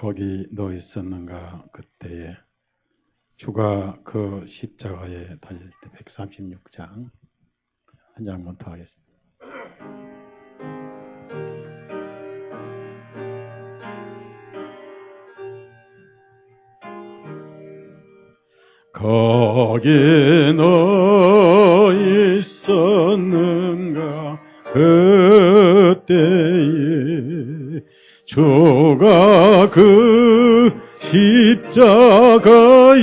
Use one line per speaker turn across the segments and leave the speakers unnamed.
거기 너 있었는가 그때에 주가 그 십자가에 달릴 때 136장 한 장부터 하겠습니다. 거기 너 있었는가 그때에 주가 그 십자가에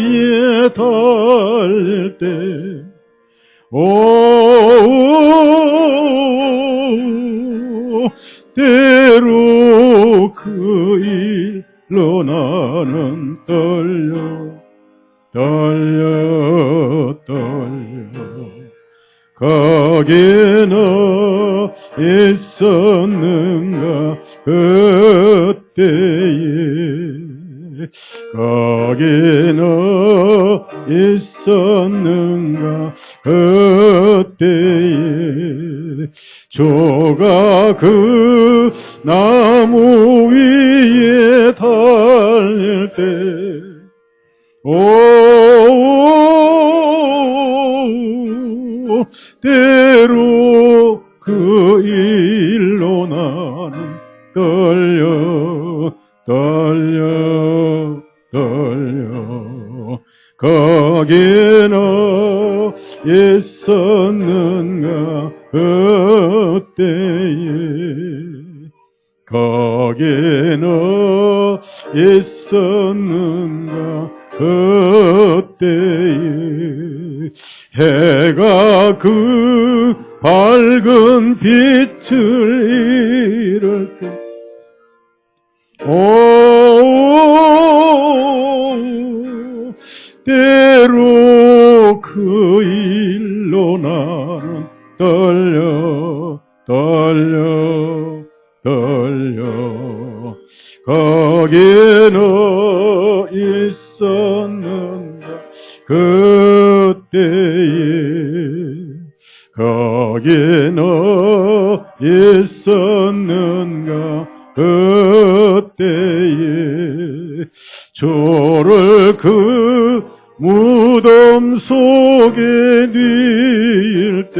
달릴 때 때로 그 일로 나는 떨려 거기 너 있었는가 그때에 거기 너 있었는가 그때에 주가 그 나무 위에 달릴 때 때로 그 일로 나는 떨려 거기 너 있었는가 그때에 거기 너 있었는가 그때에 해가 그 밝은 빛을 잃을 때 때로 그 일로 나는 떨려 거기 너 있었는가 그때에 거기 너 있었는가 그때에 주를 그 무덤 속에 뉘일 때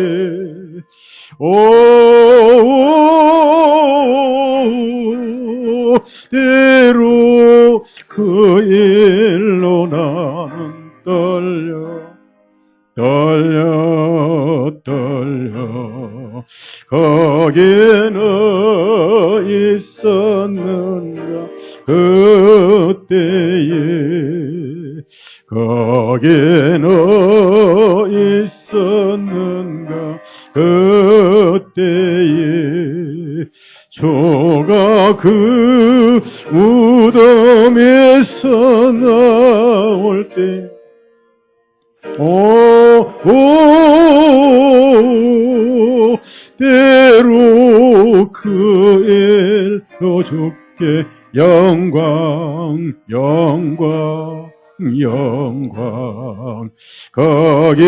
때로 그 일로 나는 떨려 거기 너 있었는가 그때에 거기 너 있었는가 그때에 주가 그 무덤에서 나올 때 때로 그 일로 주께 영광 거기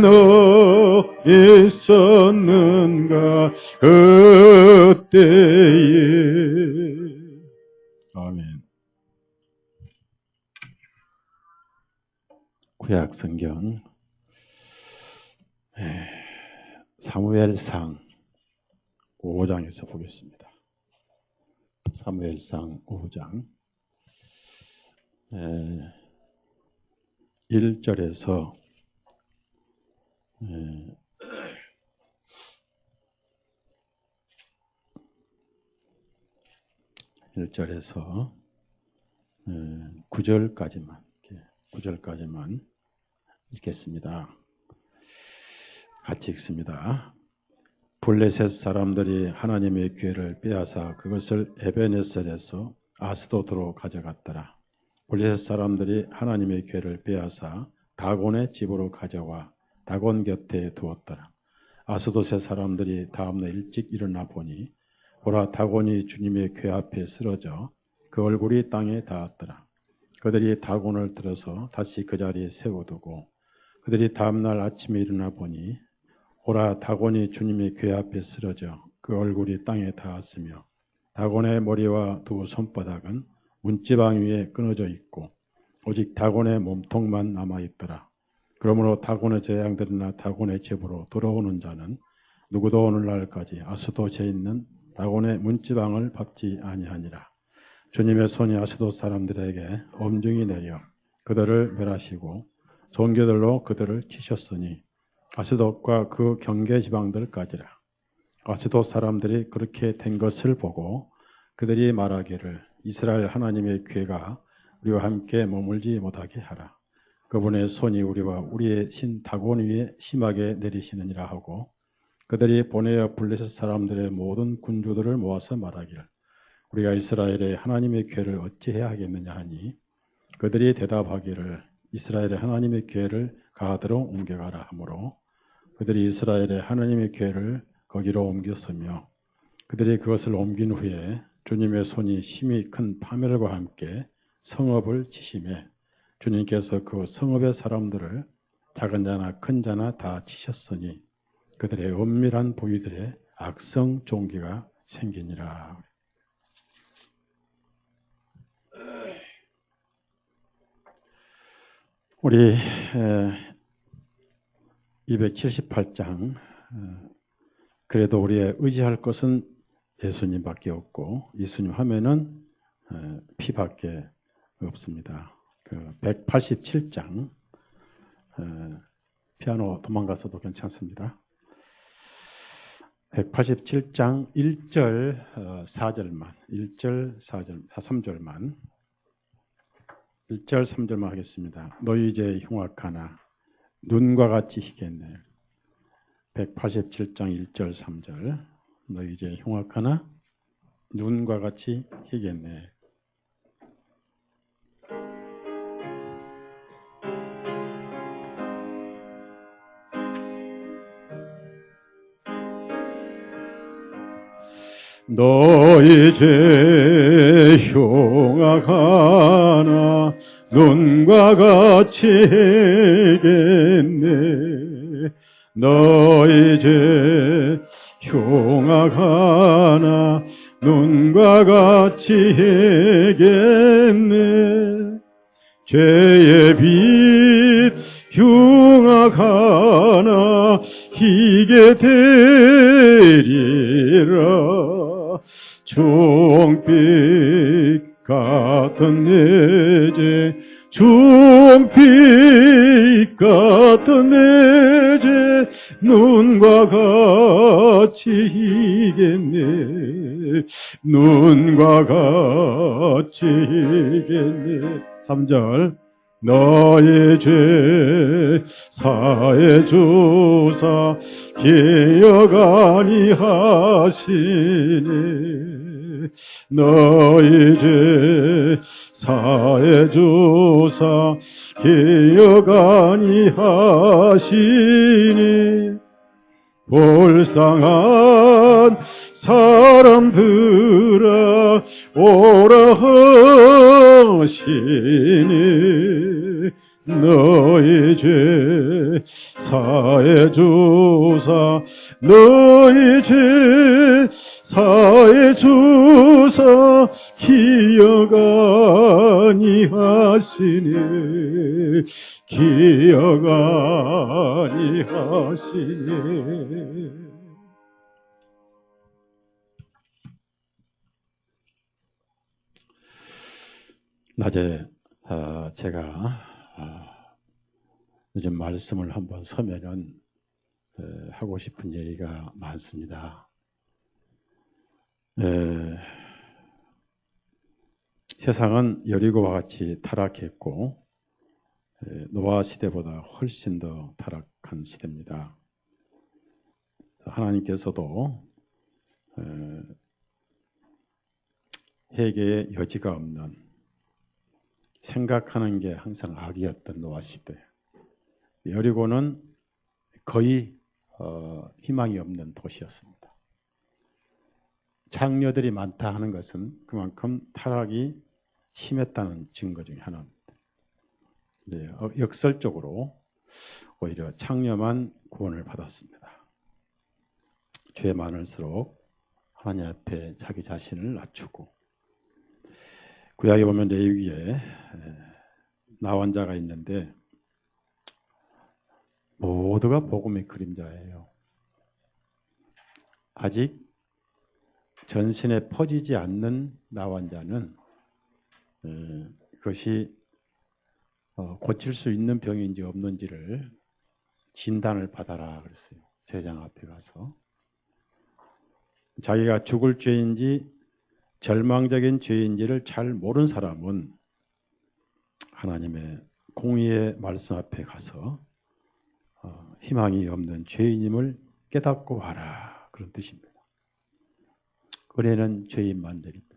너 있었는가 그때에 아멘. 구약 성경 사무엘상 5장에서 보겠습니다. 사무엘상 5장 1절에서 9절까지만 읽겠습니다. 같이 읽습니다. 블레셋 사람들이 하나님의 기회를 빼앗아 그것을 에베네셀에서 아스도드로 가져갔더라. 블레셋 사람들이 하나님의 기회를 빼앗아 다곤의 집으로 가져와 다곤 곁에 두었더라. 아스도셋 사람들이 다음날 일찍 일어나 보니 보라 다곤이 주님의 궤 앞에 쓰러져 그 얼굴이 땅에 닿았더라. 그들이 다곤을 들어서 다시 그 자리에 세워두고 그들이 다음날 아침에 일어나 보니 보라 다곤이 주님의 궤 앞에 쓰러져 그 얼굴이 땅에 닿았으며 다곤의 머리와 두 손바닥은 문지방 위에 끊어져 있고 오직 다곤의 몸통만 남아있더라. 그러므로 다곤의 재앙들이나 다곤의 집으로 들어오는 자는 누구도 오늘날까지 아스돗에 있는 다곤의 문지방을 밟지 아니하니라. 주님의 손이 아스돗 사람들에게 엄중히 내려 그들을 멸하시고 종교들로 그들을 치셨으니 아스돗과 그 경계 지방들까지라. 아스돗 사람들이 그렇게 된 것을 보고 그들이 말하기를 이스라엘 하나님의 괴가 우리와 함께 머물지 못하게 하라. 그분의 손이 우리와 우리의 신 다곤 위에 심하게 내리시느니라 하고 그들이 보내어 블레셋 사람들의 모든 군주들을 모아서 말하기를 우리가 이스라엘의 하나님의 괴를 어찌해야 하겠느냐 하니 그들이 대답하기를 이스라엘의 하나님의 괴를 가드로 옮겨가라 하므로 그들이 이스라엘의 하나님의 괴를 거기로 옮겼으며 그들이 그것을 옮긴 후에 주님의 손이 심히 큰 파멸과 함께 성읍을 치심에 주님께서 그 성읍의 사람들을 작은 자나 큰 자나 다 치셨으니 그들의 은밀한 부위들의 악성 종기가 생기니라. 우리 278장 그래도 우리의 의지할 것은 예수님밖에 없고 예수님 하면은 피밖에 없습니다. 그 187장 피아노 도망가서도 괜찮습니다. 187장 1절 4절만 1절 4절 3절만 1절 3절만 하겠습니다. 너희 이제 흉악하나 눈과 같이 희겠네. 187장 1절 3절 너희 이제 흉악하나 눈과 같이 희겠네. 너희 이제 흉악하나 눈과 같이 희겠네. 너희 이제 흉악하나 눈과 같이 희겠네. 죄의 빛 흉악하나 희게 되리라. 종빛 같은 내 죄 종빛 같은 내 죄 눈과 같이 희겠네. 눈과 같이 희겠네. 3절 너의 죄 사해 주사 기억 아니하시니 너희 죄 사해 주사 기억 아니하시니 불쌍한 사람들아 오라 하시니 너희 죄 사해 주사 너희 죄 사해 주사 기억 아니하시니 기억 아니하시니. 낮에 제가 요즘 말씀을 한번 서면은 하고 싶은 얘기가 많습니다. 세상은 여리고와 같이 타락했고 노아 시대보다 훨씬 더 타락한 시대입니다. 하나님께서도 회개의 여지가 없는 생각하는 게 항상 악이었던 노아 시대. 여리고는 거의 희망이 없는 도시였습니다. 장녀들이 많다 하는 것은 그만큼 타락이 심했다는 증거 중에 하나입니다. 네, 역설적으로 오히려 창녀만 구원을 받았습니다. 죄 많을수록 하나님 앞에 자기 자신을 낮추고 구약에 보면 레위기에 나환자가 있는데 모두가 복음의 그림자예요. 아직 전신에 퍼지지 않는 나환자는 그것이 고칠 수 있는 병인지 없는지를 진단을 받아라 그랬어요. 제장 앞에 가서. 자기가 죽을 죄인지 절망적인 죄인지를 잘 모르는 사람은 하나님의 공의의 말씀 앞에 가서 희망이 없는 죄인임을 깨닫고 와라. 그런 뜻입니다. 은혜는 죄인만 드립니다.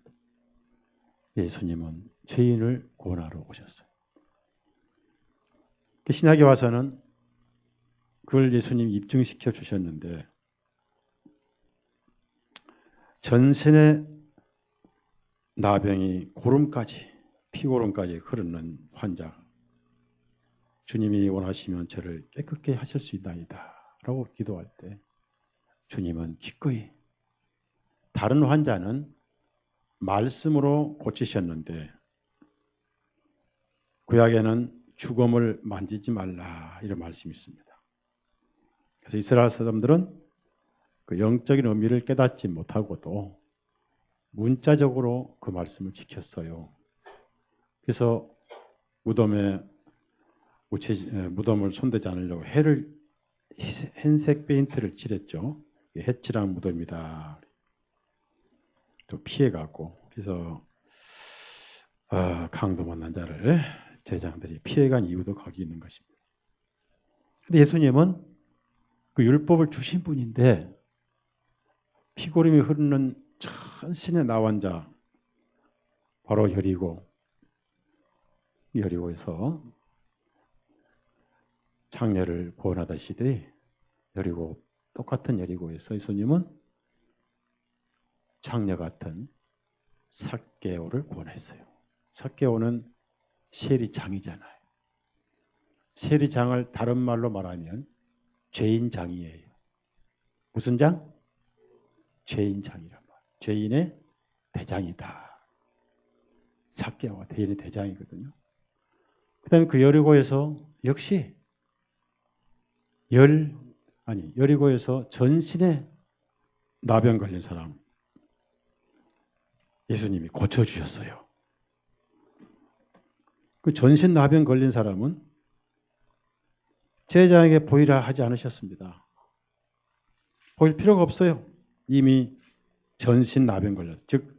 예수님은 죄인을 구원하러 오셨어요. 신약에 와서는 그걸 예수님이 입증시켜 주셨는데 전신의 나병이 고름까지 피고름까지 흐르는 환자 주님이 원하시면 저를 깨끗게 하실 수 있나이다 라고 기도할 때 주님은 기꺼이 다른 환자는 말씀으로 고치셨는데 구약에는 죽음을 만지지 말라 이런 말씀이 있습니다. 그래서 이스라엘 사람들은 그 영적인 의미를 깨닫지 못하고도 문자적으로 그 말씀을 지켰어요. 그래서 무덤을 손대지 않으려고 흰색 페인트를 칠했죠. 해칠한 무덤이다. 또 피해가고 그래서 강도 못난 자를 제장들이 피해간 이유도 거기 있는 것입니다. 그런데 예수님은 그 율법을 주신 분인데 피고름이 흐르는 전신의 나환자 바로 여리고에서 장례를 구원하다시피 똑같은 여리고에서 예수님은 장녀 같은 삭개오를 구원했어요. 삭개오는 세리장이잖아요. 세리장을 다른 말로 말하면 죄인장이에요. 무슨 장? 죄인장이란 말. 죄인의 대장이다. 삭개오가 죄인의 대장이거든요. 그 다음에 그 여리고에서 역시 여리고에서 전신에 나병 걸린 사람 예수님이 고쳐주셨어요. 그 전신 나병 걸린 사람은 제자에게 보이라 하지 않으셨습니다. 보일 필요가 없어요. 이미 전신 나병 걸렸, 즉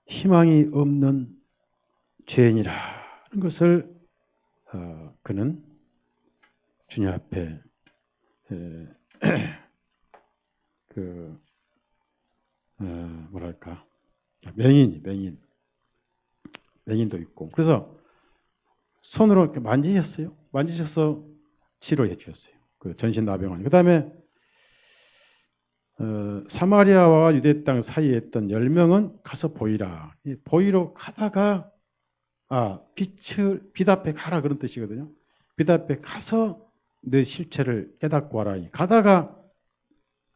희망이 없는 죄인이라는 것을 그는 주님 앞에 맹인도 있고 그래서 손으로 이렇게 만지셔서 치료해 주셨어요. 그 전신 나병원. 그 다음에 사마리아와 유대 땅 사이에 있던 10명은 가서 보이라. 보이러 가다가 빛 앞에 가라 그런 뜻이거든요. 빛 앞에 가서 내 실체를 깨닫고 와라. 가다가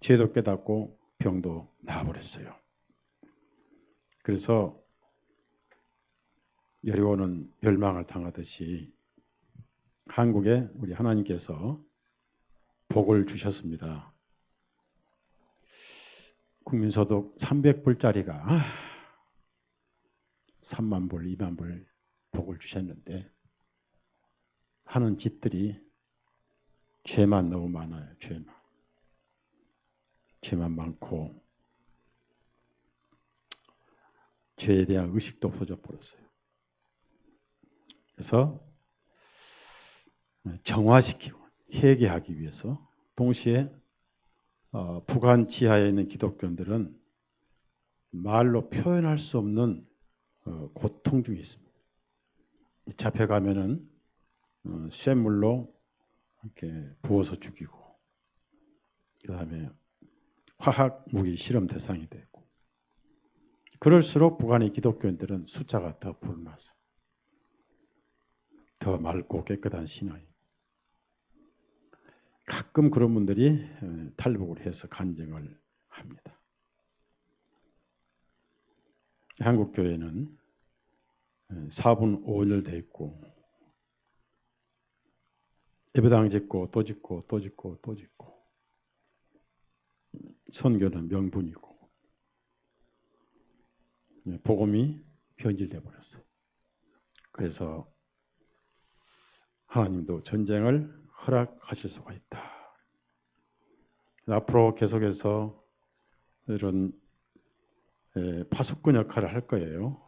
죄도 깨닫고 병도 나아버렸어요. 그래서 여리고는 멸망을 당하듯이 한국에 우리 하나님께서 복을 주셨습니다. 국민소득 300불짜리가 3만 불, 2만 불 복을 주셨는데 하는 짓들이 죄만 너무 많아요. 죄만 많고 죄에 대한 의식도 없어져 버렸어요. 그래서 정화시키고 회개하기 위해서 동시에 북한 지하에 있는 기독교인들은 말로 표현할 수 없는 고통 중에 있습니다. 잡혀가면은 쇳물로 이렇게 부어서 죽이고 그 다음에 화학 무기 실험 대상이 되고 그럴수록 북한의 기독교인들은 숫자가 더 불나서 더 맑고 깨끗한 신앙이 가끔 그런 분들이 탈북을 해서 간증을 합니다. 한국교회는 4분 5일 돼 있고, 예배당 짓고 또 짓고 또 짓고 또 짓고, 선교는 명분이고, 복음이 변질돼 버렸어요. 그래서 하나님도 전쟁을 허락하실 수가 있다. 앞으로 계속해서 이런 파수꾼 역할을 할 거예요.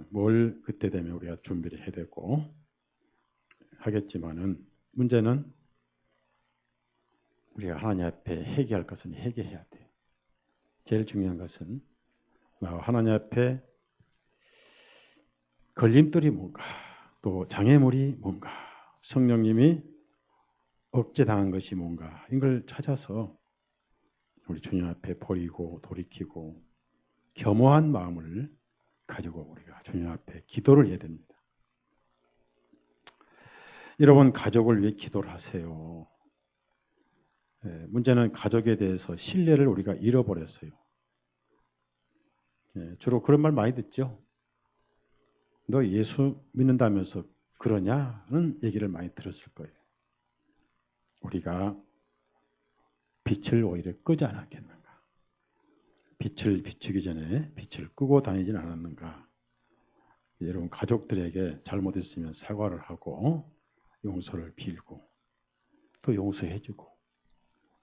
뭘 그때 되면 우리가 준비를 해야 되고 하겠지만은, 문제는 우리가 하나님 앞에 회개할 것은 회개해야 돼요. 제일 중요한 것은 하나님 앞에 걸림돌이 뭔가, 또 장애물이 뭔가, 성령님이 억제당한 것이 뭔가, 이걸 찾아서 우리 주님 앞에 버리고 돌이키고 겸허한 마음을 가지고 우리가 주님 앞에 기도를 해야 됩니다. 여러분, 가족을 위해 기도를 하세요. 문제는 가족에 대해서 신뢰를 우리가 잃어버렸어요. 주로 그런 말 많이 듣죠. 너 예수 믿는다면서 그러냐는 얘기를 많이 들었을 거예요. 우리가 빛을 오히려 끄지 않았겠는가? 빛을 비추기 전에 빛을 끄고 다니진 않았는가? 여러분, 가족들에게 잘못했으면 사과를 하고 용서를 빌고 또 용서해주고,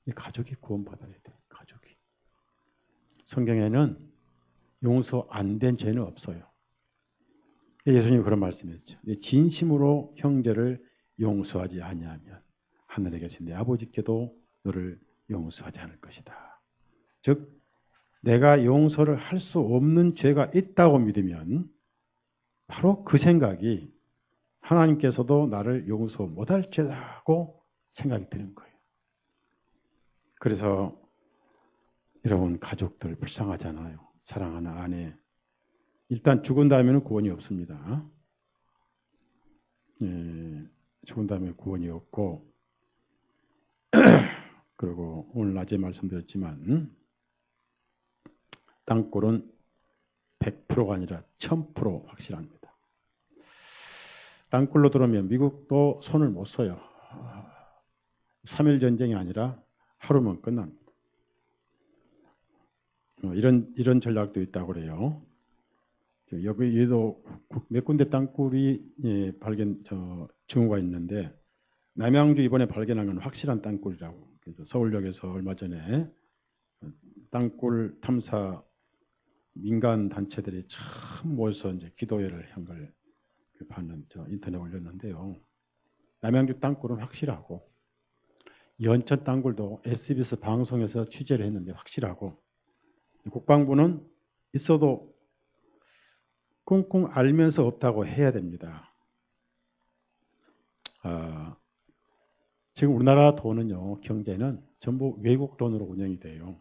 이 가족이 구원받아야 돼요. 가족이. 성경에는 용서 안 된 죄는 없어요. 예수님이 그런 말씀했죠. 진심으로 형제를 용서하지 아니하면 하늘에 계신 내 아버지께도 너를 용서하지 않을 것이다. 즉, 내가 용서를 할 수 없는 죄가 있다고 믿으면 바로 그 생각이 하나님께서도 나를 용서 못할 죄라고 생각이 드는 거예요. 그래서 여러분, 가족들 불쌍하잖아요. 사랑하는 아내. 일단 죽은 다음에는 구원이 없습니다. 죽은 다음에 구원이 없고, 그리고 오늘 낮에 말씀드렸지만 땅굴은 100%가 아니라 1000% 확실합니다. 땅굴로 들어오면 미국도 손을 못 써요. 3일 전쟁이 아니라 하루면 끝납니다. 이런 전략도 있다고 그래요. 여기에도 몇 군데 땅굴이 증후가 있는데, 남양주 이번에 발견한 건 확실한 땅굴이라고. 그래서 서울역에서 얼마 전에 땅굴 탐사 민간 단체들이 참 모여서 이제 기도회를 한 걸 봤는 인터넷에 올렸는데요. 남양주 땅굴은 확실하고, 연천 땅굴도 SBS 방송에서 취재를 했는데 확실하고, 국방부는 있어도 꽁꽁 알면서 없다고 해야 됩니다. 지금 우리나라 돈은요, 경제는 전부 외국 돈으로 운영이 돼요.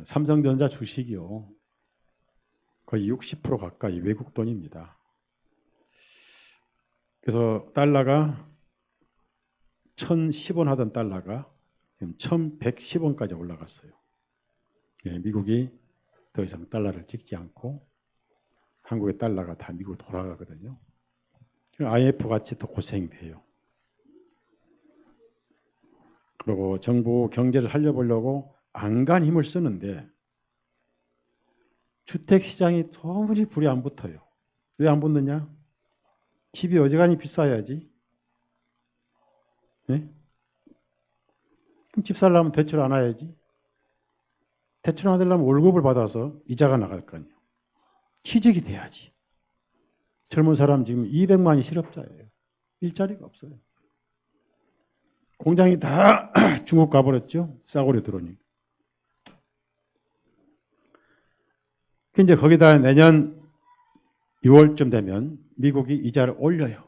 삼성전자 주식이요, 거의 60% 가까이 외국 돈입니다. 그래서 달러가 1010원 하던 달러가 지금 1110원까지 올라갔어요. 미국이 더 이상 달러를 찍지 않고 한국의 달러가 다 미국으로 돌아가거든요. IMF 같이 더 고생이 돼요. 그리고 정부 경제를 살려보려고 안간 힘을 쓰는데 주택시장이 도무지 불이 안 붙어요. 왜 안 붙느냐? 집이 어지간히 비싸야지. 네? 그럼 집 살려면 대출 안 와야지. 대출 안 하려면 월급을 받아서 이자가 나갈 거 아니에요. 취직이 돼야지. 젊은 사람 지금 200만이 실업자예요. 일자리가 없어요. 공장이 다 중국 가버렸죠. 싸구려 들어오니까. 이제 거기다 내년 6월쯤 되면 미국이 이자를 올려요.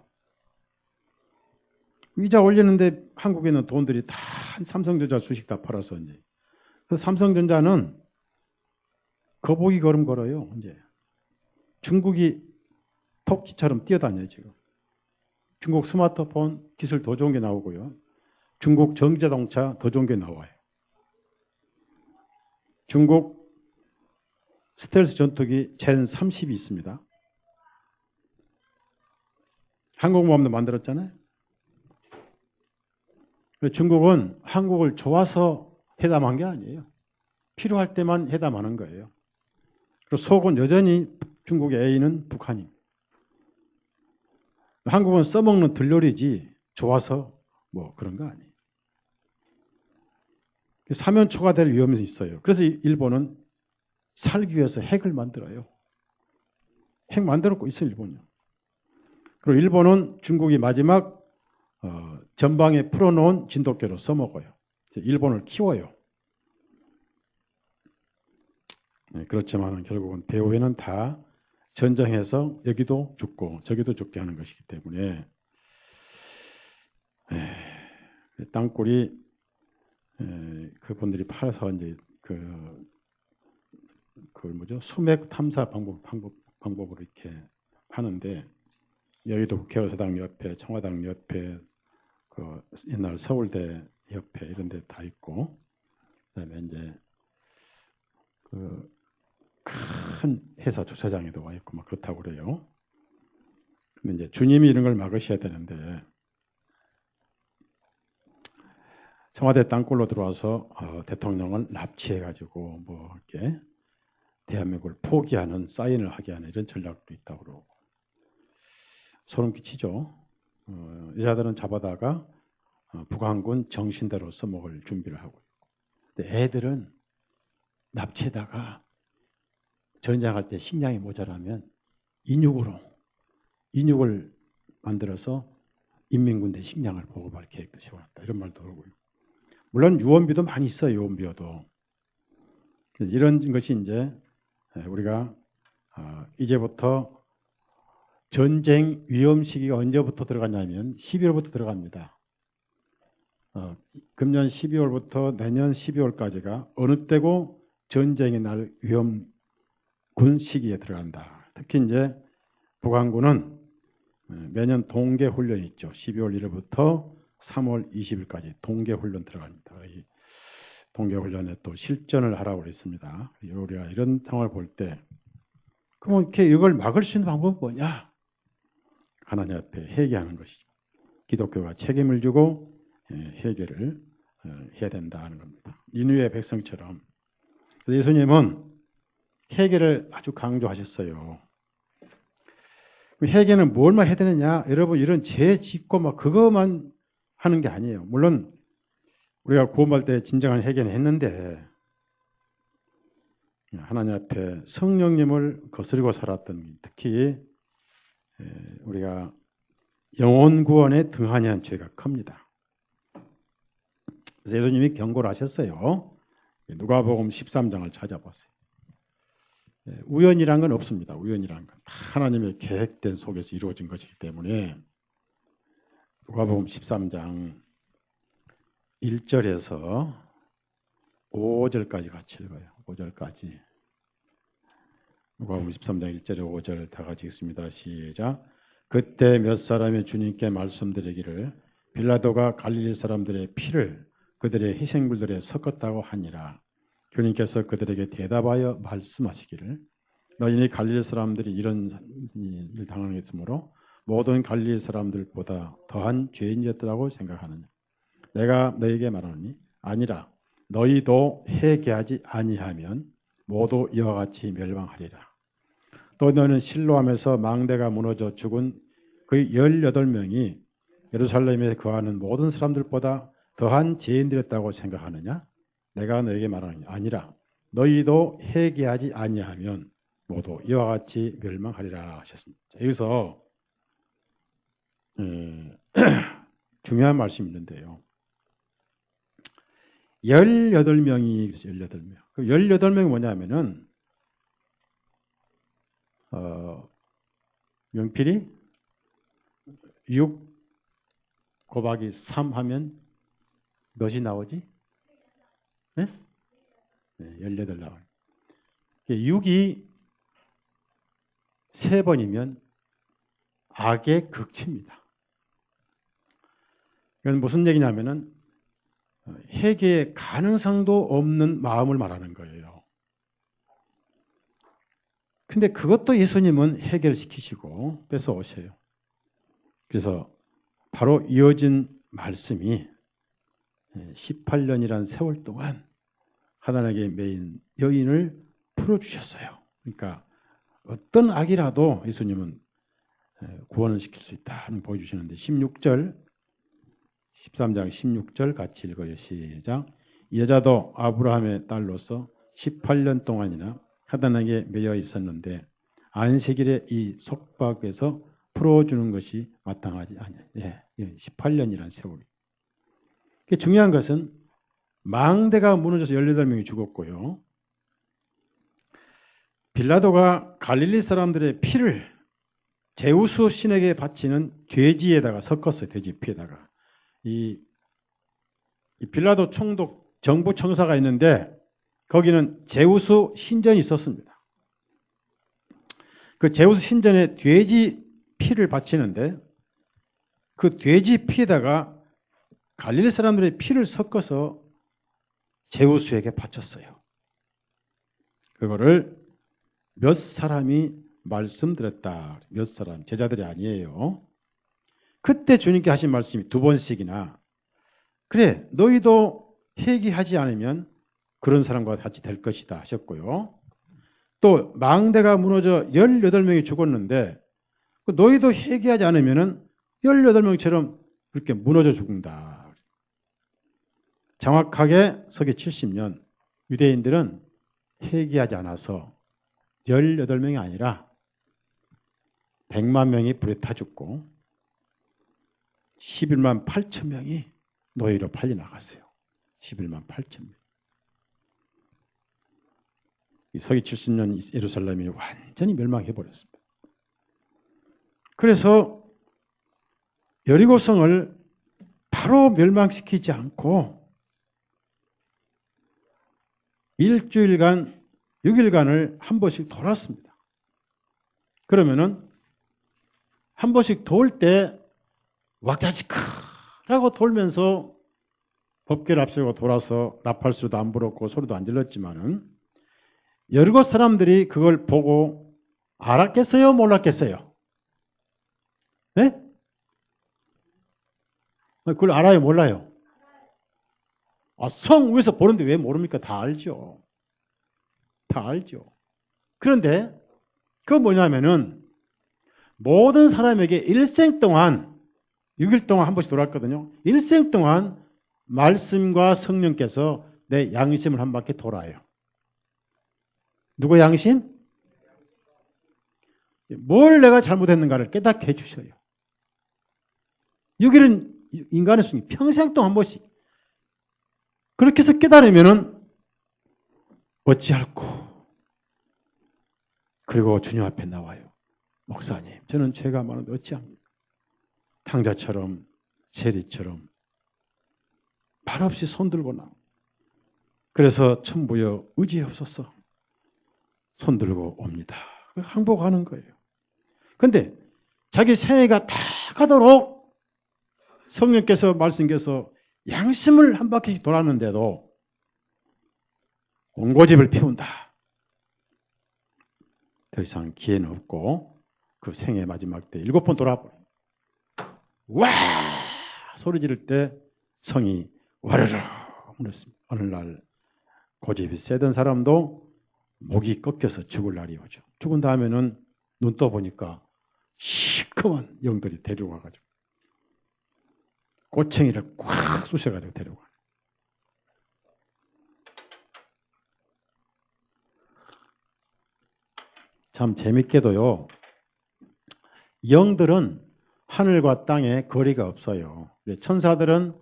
이자 올리는데 한국에는 돈들이 다 삼성전자 주식 다 팔아서 이제. 그래서 삼성전자는 거북이 걸음 걸어요. 이제 중국이 토끼처럼 뛰어다녀요 지금. 중국 스마트폰 기술 더 좋은 게 나오고요. 중국 전기자동차 더 좋은 게 나와요. 중국 스텔스 전투기 젠 30이 있습니다. 한국모함도 만들었잖아요. 중국은 한국을 좋아서 회담한 게 아니에요. 필요할 때만 회담하는 거예요. 그리고 속은 여전히 중국의 A는 북한입니다. 한국은 써먹는 들러리지 좋아서 뭐 그런 거 아니에요. 사면 초과될 위험이 있어요. 그래서 일본은 살기 위해서 핵을 만들어요. 핵 만들었고 있어요, 일본이요. 그리고 일본은 중국이 마지막 전방에 풀어놓은 진돗개로 써먹어요. 일본을 키워요. 네, 그렇지만 결국은 배후에는 다 전쟁해서 여기도 죽고 저기도 죽게 하는 것이기 때문에 땅굴이 그분들이 팔아서 이제 수맥 탐사 방법으로 이렇게 하는데 여의도 국회의사당 옆에 청와당 옆에 그 옛날 서울대 옆에 이런 데 다 있고 그다음에 이제 그 큰 회사 주차장에도 와 있고 막 그렇다고 그래요. 근데 이제 주님이 이런 걸 막으셔야 되는데 청와대 땅굴로 들어와서 대통령을 납치해가지고 뭐 이렇게 대한민국을 포기하는 사인을 하게 하는 이런 전략도 있다고 그러고 소름 끼치죠. 여자들은 잡아다가 북한군 정신대로 써먹을 준비를 하고 있고 근데 애들은 납치에다가 전쟁할 때 식량이 모자라면 인육을 만들어서 인민군대 식량을 보급할 계획도 세워놨다. 이런 말도 하고요. 물론 유언비도 많이 있어요. 유언비어도. 이런 것이 이제 우리가 이제부터 전쟁 위험 시기가 언제부터 들어가냐면 12월부터 들어갑니다. 금년 12월부터 내년 12월까지가 어느 때고 전쟁이 날 위험 군 시기에 들어간다. 특히 이제 북한군은 매년 동계 훈련이 있죠. 12월 1일부터 3월 20일까지 동계 훈련 들어갑니다. 이 동계 훈련에 또 실전을 하라고 그랬습니다. 우리가 이런 상황을 볼 때, 그럼 이걸 막을 수 있는 방법은 뭐냐? 하나님 앞에 회개하는 것이죠. 기독교가 책임을 지고 회개를 해야 된다 하는 겁니다. 니느웨 백성처럼. 예수님은 회개를 아주 강조하셨어요. 회개는 뭘만 해야 되느냐? 여러분 이런 죄 짓고 막 그것만 하는 게 아니에요. 물론 우리가 구원받을 때 진정한 회개는 했는데 하나님 앞에 성령님을 거스르고 살았던 특히 우리가 영혼 구원에 등한히 한 죄가 큽니다. 그래서 예수님이 경고를 하셨어요. 누가복음 13장을 찾아보세요. 우연이란 건 없습니다. 우연이란 건 하나님의 계획된 속에서 이루어진 것이기 때문에 누가복음 13장 1절에서 5절까지 같이 읽어요. 5절까지. 누가복음 13장 1절에 5절 다 같이 읽습니다. 시작. 그때 몇 사람이 주님께 말씀드리기를 빌라도가 갈릴리 사람들의 피를 그들의 희생물들에 섞었다고 하니라. 주님께서 그들에게 대답하여 말씀하시기를 너희는 갈릴리 사람들이 이런 일을 당하였으므로 모든 갈릴리 사람들보다 더한 죄인이었다고 생각하느냐. 내가 너희에게 말하노니 아니라 너희도 회개하지 아니하면 모두 이와 같이 멸망하리라. 또 너희는 실로암에서 망대가 무너져 죽은 그 18명이 예루살렘에 거하는 모든 사람들보다 더한 죄인들이었다고 생각하느냐? 내가 너에게 말하노니 아니라 너희도 회개하지 아니하면 모두 이와 같이 멸망하리라 하셨습니다. 여기서 중요한 말씀이 있는데요. 18명이 18명. 그 18명이 뭐냐면은 명필이 6 곱하기 3 하면 몇이 나오지? 네? 네, 18 나와요. 6이 3번이면 악의 극치입니다. 이건 무슨 얘기냐면은 회개의 가능성도 없는 마음을 말하는 거예요. 근데 그것도 예수님은 해결시키시고 뺏어오세요. 그래서 바로 이어진 말씀이 18년이란 세월 동안 하나님에게 매인 여인을 풀어주셨어요. 그러니까 어떤 악이라도 예수님은 구원을 시킬 수 있다 는 보여주시는데 13장 16절 같이 읽어요. 시작. 이 여자도 아브라함의 딸로서 18년 동안이나 하나님에게 매여 있었는데 안식일에 이 속박에서 풀어주는 것이 마땅하지 않아요. 18년이라는 세월이. 중요한 것은 망대가 무너져서 18명이 죽었고요. 빌라도가 갈릴리 사람들의 피를 제우스 신에게 바치는 돼지에다가 섞었어요. 돼지 피에다가. 이 빌라도 총독 정부 청사가 있는데 거기는 제우스 신전이 있었습니다. 그 제우스 신전에 돼지 피를 바치는데 그 돼지 피에다가 갈릴리 사람들의 피를 섞어서 제우스에게 바쳤어요. 그거를 몇 사람이 말씀드렸다. 몇 사람, 제자들이 아니에요. 그때 주님께 하신 말씀이 2번씩이나 그래 너희도 회개하지 않으면 그런 사람과 같이 될 것이다 하셨고요. 또 망대가 무너져 18명이 죽었는데 너희도 회개하지 않으면 18명처럼 그렇게 무너져 죽는다. 정확하게 서기 70년 유대인들은 회개하지 않아서 18명이 아니라 100만 명이 불에 타 죽고 11만 8천 명이 노예로 팔려 나갔어요. 11만 8천 명. 이 서기 70년 예루살렘이 완전히 멸망해버렸습니다. 그래서 여리고성을 바로 멸망시키지 않고 일주일간 6일간을 한 번씩 돌았습니다. 그러면은 한 번씩 돌 때 왁자지크라고 돌면서 법궤를 앞세우고 돌아서 나팔수도 안 불었고 소리도 안 질렀지만은 여리고 사람들이 그걸 보고 알았겠어요? 몰랐겠어요? 네? 그걸 알아요? 몰라요? 성 위에서 보는데 왜 모릅니까? 다 알죠. 다 알죠. 그런데 그건 뭐냐면은 모든 사람에게 일생 동안 6일 동안 한 번씩 돌았거든요. 일생 동안 말씀과 성령께서 내 양심을 한 바퀴 돌아요. 누구 양심? 뭘 내가 잘못했는가를 깨닫게 해주셔요. 6일은 인간의 순위 평생 동안 한 번씩. 그렇게 해서 깨달으면은 어찌할꼬. 그리고 주님 앞에 나와요. 목사님, 저는 죄가 많은데 어찌합니까? 탕자처럼, 세리처럼 말없이 손들고 나와. 그래서 천부여 의지하옵소서. 손들고 옵니다. 항복하는 거예요. 근데 자기 생애가 다 가도록 성령께서 말씀께서 양심을 한 바퀴씩 돌았는데도 원고집을 피운다. 더 이상 기회는 없고 그 생애 마지막 때 7번 돌아버려. 와! 소리 지를 때 성이 와르르 물었습니다. 어느 날 고집이 세던 사람도 목이 꺾여서 죽을 날이 오죠. 죽은 다음에는 눈 떠보니까 시커먼 영들이 데려와가지고 꼬챙이를 꽉 쑤셔가지고 데려가. 참 재밌게도요. 영들은 하늘과 땅에 거리가 없어요. 천사들은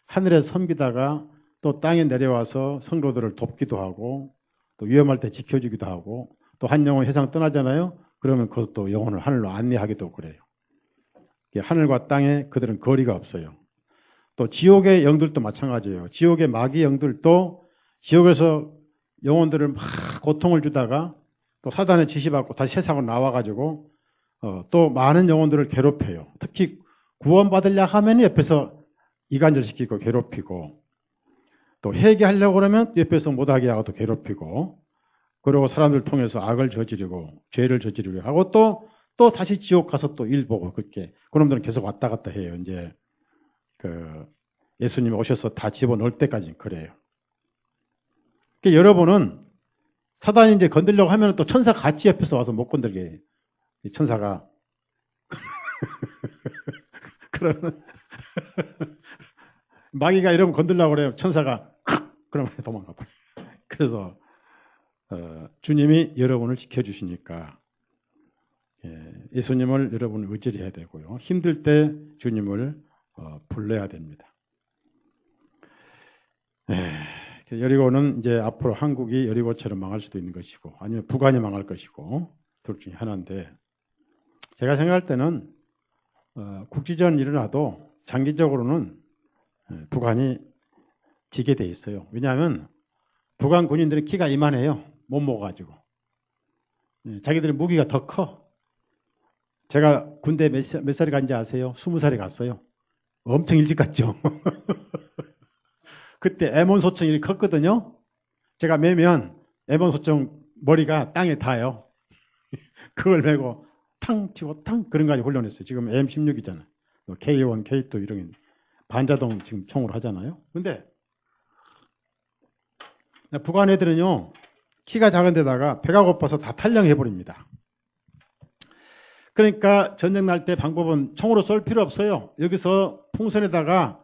하늘에 섬기다가 또 땅에 내려와서 성도들을 돕기도 하고 또 위험할 때 지켜주기도 하고 또 한 영혼 세상 떠나잖아요. 그러면 그것도 영혼을 하늘로 안내하기도 그래요. 하늘과 땅에 그들은 거리가 없어요. 또 지옥의 영들도 마찬가지예요. 지옥의 마귀 영들도 지옥에서 영혼들을 막 고통을 주다가 또 사단의 지시받고 다시 세상으로 나와가지고 또 많은 영혼들을 괴롭혀요. 특히 구원받으려 하면 옆에서 이간질시키고 괴롭히고 또 회개하려고 그러면 옆에서 못하게 하고 또 괴롭히고 그리고 사람들 통해서 악을 저지르고 죄를 저지르고 하고 또 또 다시 지옥 가서 또 일 보고 그렇게 그놈들은 계속 왔다 갔다 해요. 이제 그 예수님이 오셔서 다 집어넣을 때까지 그래요. 그러니까 여러분은 사단이 이제 건들려고 하면 또 천사 같이 옆에서 와서 못 건들게 해요. 이 천사가 그러면 마귀가 이러면 건들려고 그래요. 천사가 그러면 도망가 버려요. 그래서 주님이 여러분을 지켜주시니까 예수님을 여러분은 의지를 해야 되고요. 힘들 때 주님을 불러야 됩니다. 여리고는 이제 앞으로 한국이 여리고처럼 망할 수도 있는 것이고 아니면 북한이 망할 것이고 둘 중에 하나인데 제가 생각할 때는 국지전 일어나도 장기적으로는 북한이 지게 돼 있어요. 왜냐하면 북한 군인들의 키가 이만해요. 못 먹어가지고. 자기들의 무기가 더 커. 제가 군대 몇 살에 간지 아세요? 20살에 갔어요. 엄청 일찍 갔죠. 그때 M1 소총이 컸거든요. 제가 매면 M1 소총 머리가 땅에 닿아요. 그걸 메고 탕 치고 탕 그런 거 가지고 훈련했어요. 지금 M16이잖아요. K1, K2 이런 반자동 지금 총으로 하잖아요. 근데 북한 애들은요. 키가 작은 데다가 배가 고파서 다 탈영해버립니다. 그러니까 전쟁 날 때 방법은 총으로 쏠 필요 없어요. 여기서 풍선에다가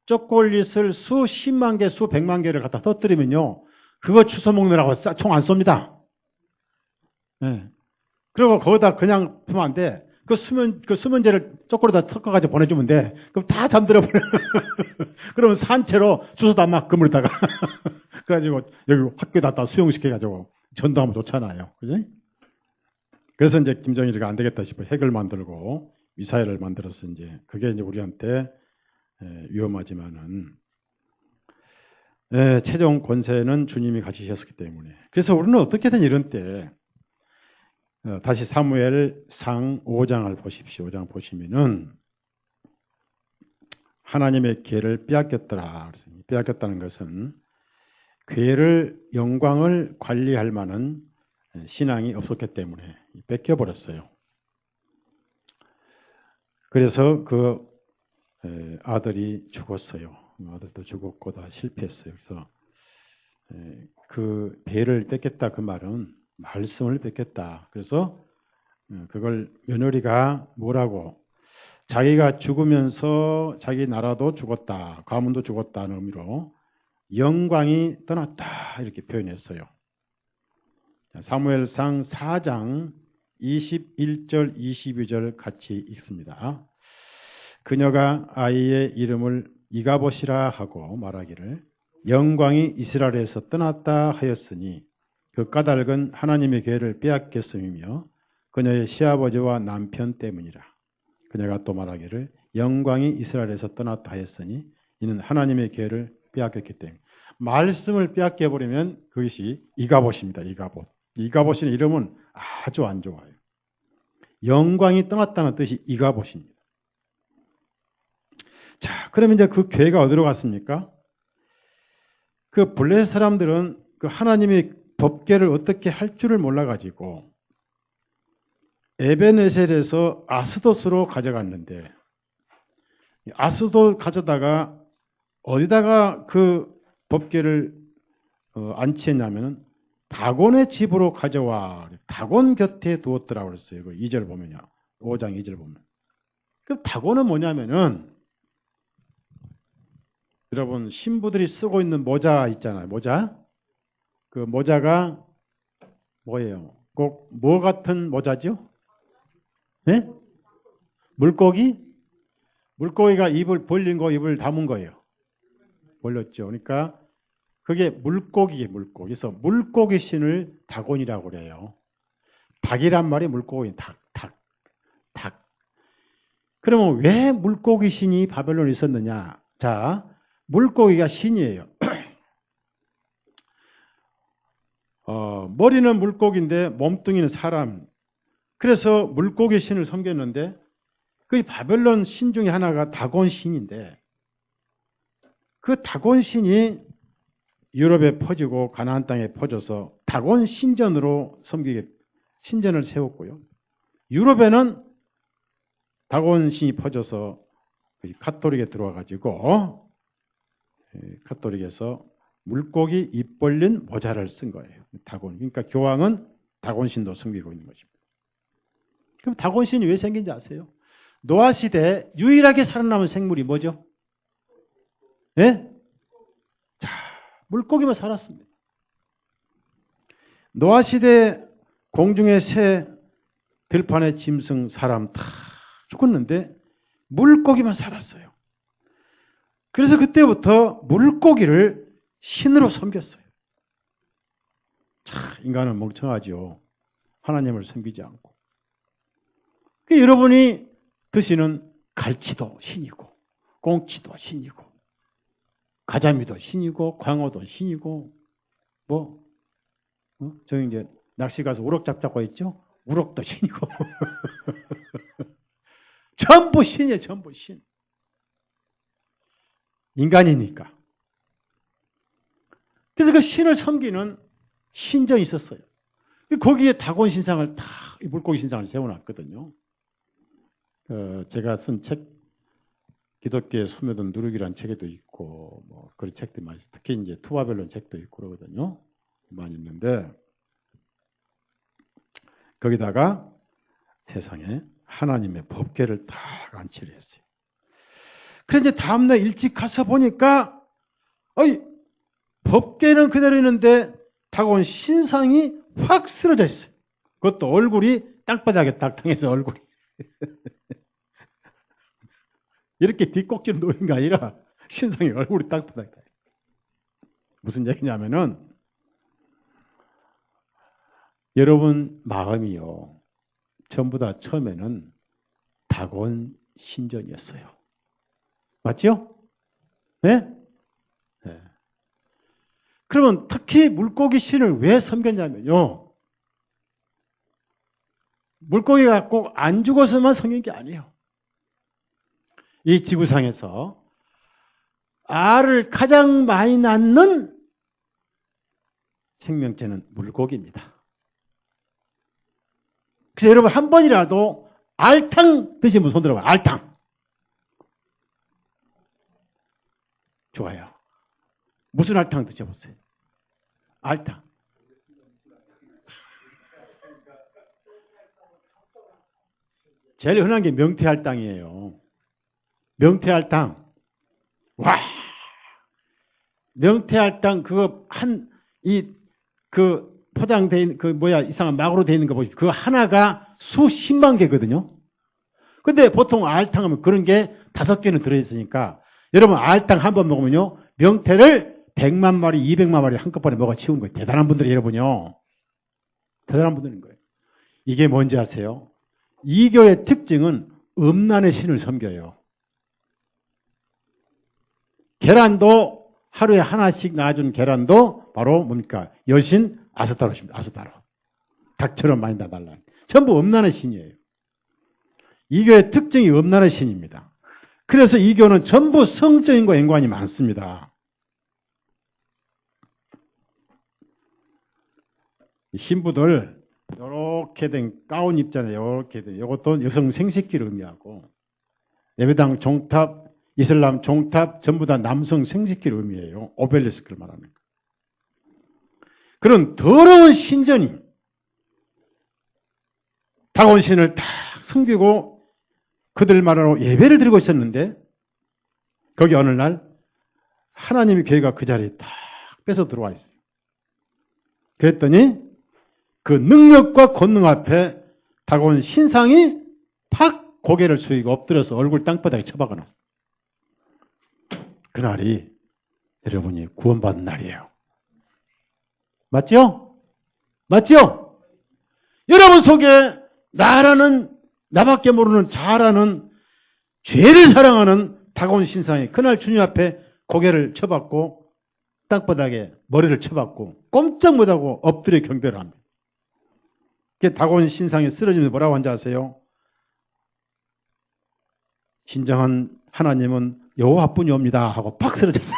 초콜릿을 수십만 개, 수백만 개를 갖다 터뜨리면요. 그거 주워 먹느라고 총 안 쏩니다. 네. 그리고 거기다 그냥 두면 안 돼. 그 수면제를 초콜릿에다 섞어가지고 보내주면 돼. 그럼 다 잠들어버려. 그러면 산채로 주워 담아 그물에다가. 그래가지고 여기 학교에다 수용시켜가지고 전도하면 좋잖아요. 그지? 그래서 이제 김정일이가 안 되겠다 싶어 핵을 만들고 미사일을 만들어서 이제 그게 이제 우리한테 위험하지만은 최종 권세는 주님이 가지셨기 때문에 그래서 우리는 어떻게든 이런 때 다시 사무엘상 5장을 보십시오. 5장 보시면은 하나님의 기회를 빼앗겼더라. 빼앗겼다는 것은 기회를 영광을 관리할 만한 신앙이 없었기 때문에 뺏겨버렸어요. 그래서 그 아들이 죽었어요. 아들도 죽었고 다 실패했어요. 그래서 그 배를 뺏겼다 그 말은 말씀을 뺏겼다. 그래서 그걸 며느리가 뭐라고 자기가 죽으면서 자기 나라도 죽었다. 가문도 죽었다는 의미로 영광이 떠났다 이렇게 표현했어요. 사무엘상 4장 21절 22절 같이 읽습니다. 그녀가 아이의 이름을 이가봇이라 하고 말하기를 영광이 이스라엘에서 떠났다 하였으니 그 까닭은 하나님의 기회를 빼앗겼음이며 그녀의 시아버지와 남편 때문이라. 그녀가 또 말하기를 영광이 이스라엘에서 떠났다 하였으니 이는 하나님의 기회를 빼앗겼기 때문에 말씀을 빼앗겨버리면 그것이 이가봇입니다. 이가봇. 이가봇이라는 이름은 아주 안 좋아요. 영광이 떠났다는 뜻이 이가봇입니다. 자, 그러면 이제 그 교회가 어디로 갔습니까? 그 블레셋 사람들은 그 하나님의 법궤를 어떻게 할 줄을 몰라가지고 에베네셀에서 아스돗으로 가져갔는데 아스돗 가져다가 어디다가 그 법궤를 안치했냐면은 다곤의 집으로 가져와 다곤 곁에 두었더라고 그랬어요. 그 2절 보면요. 5장 2절 보면. 그 다곤은 뭐냐면은 여러분 신부들이 쓰고 있는 모자 있잖아요. 모자. 그 모자가 뭐예요? 꼭 뭐 같은 모자죠? 네? 물고기? 물고기가 입을 벌린 거 입을 담은 거예요. 벌렸죠. 그러니까 그게 물고기예요. 물고기. 그래서 물고기 신을 다곤이라고 그래요. 닭이란 말이 물고기. 닭. 그러면 왜 물고기 신이 바벨론에 있었느냐? 자, 물고기가 신이에요. 머리는 물고기인데 몸뚱이는 사람. 그래서 물고기 신을 섬겼는데 그 바벨론 신 중에 하나가 다곤 신인데 그 다곤 신이 유럽에 퍼지고 가나안 땅에 퍼져서 다곤 신전으로 섬기게 신전을 세웠고요. 유럽에는 다곤 신이 퍼져서 가톨릭에 들어와가지고 가톨릭에서 물고기 입 벌린 모자를 쓴 거예요. 다곤. 그러니까 교황은 다곤 신도 섬기고 있는 것입니다. 그럼 다곤 신이 왜 생긴지 아세요? 노아 시대에 유일하게 살아남은 생물이 뭐죠? 예? 자, 물고기만 살았습니다. 노아 시대에 공중의 새, 들판의 짐승, 사람 다 죽었는데 물고기만 살았어요. 그래서 그때부터 물고기를 신으로 섬겼어요. 자, 인간은 멍청하죠. 하나님을 섬기지 않고. 여러분이 드시는 갈치도 신이고, 꽁치도 신이고, 가자미도 신이고, 광어도 신이고, 저희 이제 낚시 가서 우럭 잡자고 했죠? 우럭도 신이고. 전부 신이에요, 전부 신. 인간이니까. 그래서 그 신을 섬기는 신전이 있었어요. 거기에 다곤 신상을 다, 물고기 신상을 세워놨거든요. 제가 쓴 책, 기독교의 스며든 누룩이라는 책에도 있고, 그런 책들이 많이, 특히 이제 투바벨론 책도 있고 그러거든요. 많이 있는데, 거기다가 세상에 하나님의 법궤를 다 안치를 했어요. 그래서 이제 다음날 일찍 가서 보니까, 법궤는 그대로 있는데, 다곤 신상이 확 쓰러져 있어요. 그것도 얼굴이 땅바닥에 딱 당해서 얼굴이. 이렇게 뒷꼭지로 놓인 게 아니라 신상이 얼굴이 땅바닥에. 무슨 얘기냐면은 여러분 마음이요. 전부 다 처음에는 다곤 신전이었어요. 맞죠? 네? 네. 그러면 특히 물고기 신을 왜 섬겼냐면요. 물고기가 꼭 안 죽어서만 섬긴 게 아니에요. 이 지구상에서 알을 가장 많이 낳는 생명체는 물고기입니다. 그래서 여러분 한 번이라도 알탕 드시면 손 들어봐요. 알탕. 좋아요. 무슨 알탕 드셔보세요. 알탕. 제일 흔한 게 명태알탕이에요. 명태알탕. 와! 명태알탕 그거 포장돼 있는 이상한 막으로 돼 있는 거 보십시오. 그 하나가 수십만 개거든요. 근데 보통 알탕 하면 그런 게 5개는 들어있으니까 여러분 알탕 한 번 먹으면요. 명태를 100만 마리, 200만 마리 한꺼번에 먹어 치우는 거예요. 대단한 분들이 여러분요. 대단한 분들인 거예요. 이게 뭔지 아세요? 이교의 특징은 음란의 신을 섬겨요. 계란도 하루에 하나씩 낳아준 계란도 바로 뭡니까? 여신 아스타로십니다. 아스타로. 닭처럼 많이 나달라. 전부 음란의 신이에요. 이교의 특징이 음란의 신입니다. 그래서 이교는 전부 성적인과 연관이 많습니다. 신부들 이렇게 된 가운 입잖아요. 이렇게 된 이것도 여성 생식기를 의미하고 예배당 종탑, 이슬람 종탑 전부 다 남성 생식기를 의미해요. 오벨리스크를 말하는 거. 그런 더러운 신전이 다곤 신을 딱 숨기고 그들 말하러 예배를 드리고 있었는데 거기 어느 날 하나님의 교회가 그 자리에 딱 뺏어 들어와 있어요. 그랬더니 그 능력과 권능 앞에 다가온 신상이 팍 고개를 숙이고 엎드려서 얼굴 땅바닥에 쳐박아놨어요. 그날이 여러분이 구원받은 날이에요. 맞죠? 맞죠? 여러분 속에 나밖에 모르는 자라는 죄를 사랑하는 다가온 신상이 그날 주님 앞에 고개를 쳐박고 땅바닥에 머리를 쳐박고 꼼짝 못하고 엎드려 경배를 합니다. 다가온 신상이 쓰러지면서 뭐라고 한지 아세요? 진정한 하나님은 여호와뿐이옵니다 하고 팍 쓰러졌어요.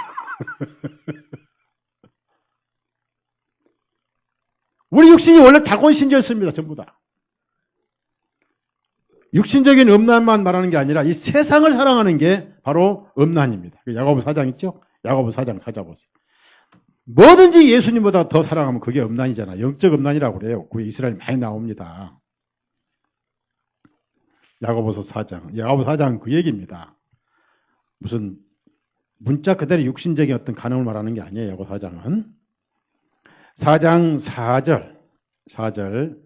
우리 육신이 원래 다곤 신전였습니다. 전부 다. 육신적인 음란만 말하는 게 아니라 이 세상을 사랑하는 게 바로 음란입니다. 야고보 4장 있죠? 야고보 4장 찾아보세요. 뭐든지 예수님보다 더 사랑하면 그게 음란이잖아. 영적 음란이라고 그래요. 그 이스라엘 많이 나옵니다. 야고보서 4장. 야고보 4장 그 얘기입니다. 무슨 문자 그대로 육신적인 어떤 간음을 말하는 게 아니에요. 야고보 4장은. 4장 4절,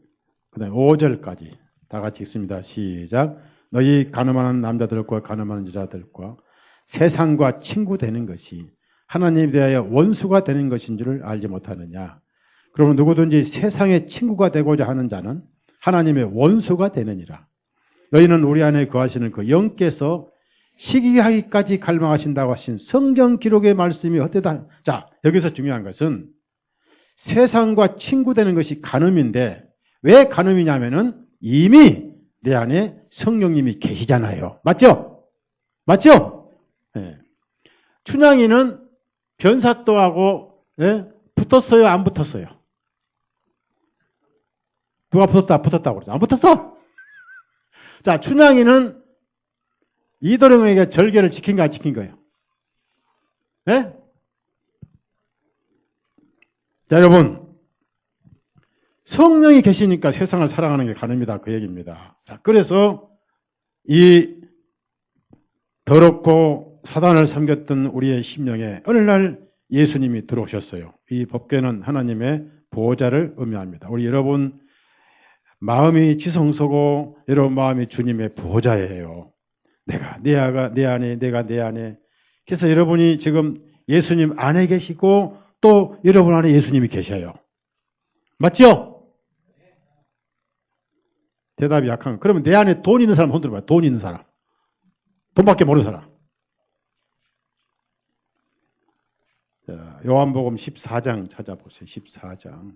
그 다음에 5절까지 다 같이 읽습니다. 시작. 너희 간음하는 남자들과 간음하는 여자들과 세상과 친구 되는 것이 하나님에 대하여 원수가 되는 것인 줄을 알지 못하느냐. 그러면 누구든지 세상의 친구가 되고자 하는 자는 하나님의 원수가 되느니라. 너희는 우리 안에 거하시는 그 영께서 시기하기까지 갈망하신다고 하신 성경 기록의 말씀이 헛되다. 자, 여기서 중요한 것은 세상과 친구 되는 것이 간음인데 왜 간음이냐면은 이미 내 안에 성령님이 계시잖아요. 맞죠? 맞죠? 네. 춘향이는 변사또하고 붙었어요? 안 붙었어요? 누가 붙었다고 그러죠? 안 붙었어? 자, 춘향이는 이도령에게 절개를 지킨가 안 지킨 거예요? 네? 자, 여러분. 성령이 계시니까 세상을 사랑하는 게 가능합니다. 그 얘기입니다. 자, 그래서 이 더럽고 사단을 섬겼던 우리의 심령에 어느 날 예수님이 들어오셨어요. 이 법궤는 하나님의 보호자를 의미합니다. 우리 여러분 마음이 지성소고 여러분 마음이 주님의 보호자예요. 내가 내 안에 내가 내 안에. 그래서 여러분이 지금 예수님 안에 계시고 또 여러분 안에 예수님이 계셔요. 맞죠? 대답이 약한. 그러면 내 안에 돈 있는 사람 손들어봐요. 돈 있는 사람. 돈밖에 모르는 사람. 자, 요한복음 14장 찾아보세요. 14장.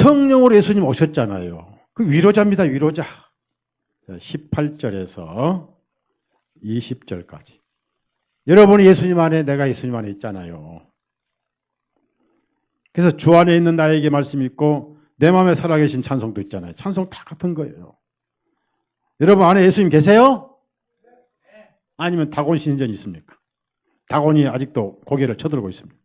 성령으로 예수님 오셨잖아요. 그 위로자입니다. 위로자. 18절에서 20절까지. 여러분이 예수님 안에 내가 예수님 안에 있잖아요. 그래서 주 안에 있는 나에게 말씀이 있고 내 마음에 살아계신 찬송도 있잖아요. 찬송 다 같은 거예요. 여러분 안에 예수님 계세요? 아니면 다곤 신전이 있습니까? 다곤이 아직도 고개를 쳐들고 있습니다.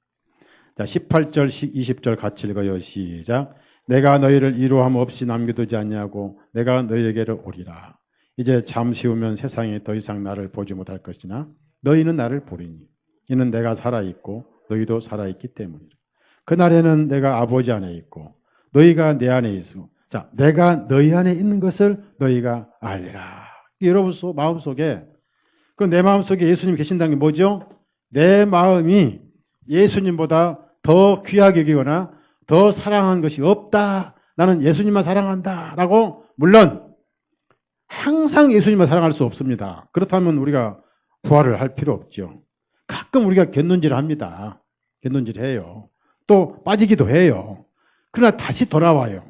자, 18절, 20절 같이 읽어요. 시작. 내가 너희를 이루함 없이 남겨두지 않냐고 내가 너희에게로 오리라. 이제 잠시 후면 세상에 더 이상 나를 보지 못할 것이나 너희는 나를 보리니 이는 내가 살아있고 너희도 살아있기 때문이라. 그날에는 내가 아버지 안에 있고 너희가 내 안에 있어. 자, 내가 너희 안에 있는 것을 너희가 알리라. 여러분 마음속에 그 내 마음속에 예수님 계신다는 게 뭐죠? 내 마음이 예수님보다 더 귀하게 여기거나 더 사랑하는 것이 없다. 나는 예수님만 사랑한다. 라고 물론 항상 예수님만 사랑할 수 없습니다. 그렇다면 우리가 부활을 할 필요 없죠. 가끔 우리가 곁눈질을 합니다. 곁눈질을 해요. 또 빠지기도 해요. 그러나 다시 돌아와요.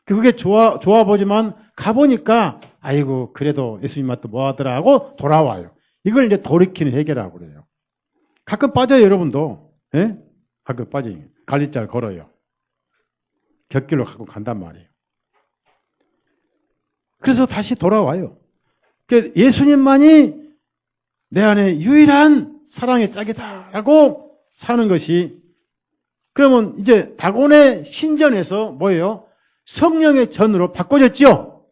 그게 좋아 보지만 가보니까 아이고 그래도 예수님 맛도 뭐하더라 하고 돌아와요. 이걸 이제 돌이키는 해결하고 그래요. 가끔 빠져요. 여러분도. 예? 가끔 빠져요. 갈리자를 걸어요. 곁길로 가끔 간단 말이에요. 그래서 다시 돌아와요. 예수님만이 내 안에 유일한 사랑의 짝이다라고 사는 것이 그러면 이제 다곤의 신전에서 뭐예요? 성령의 전으로 바꿔졌죠?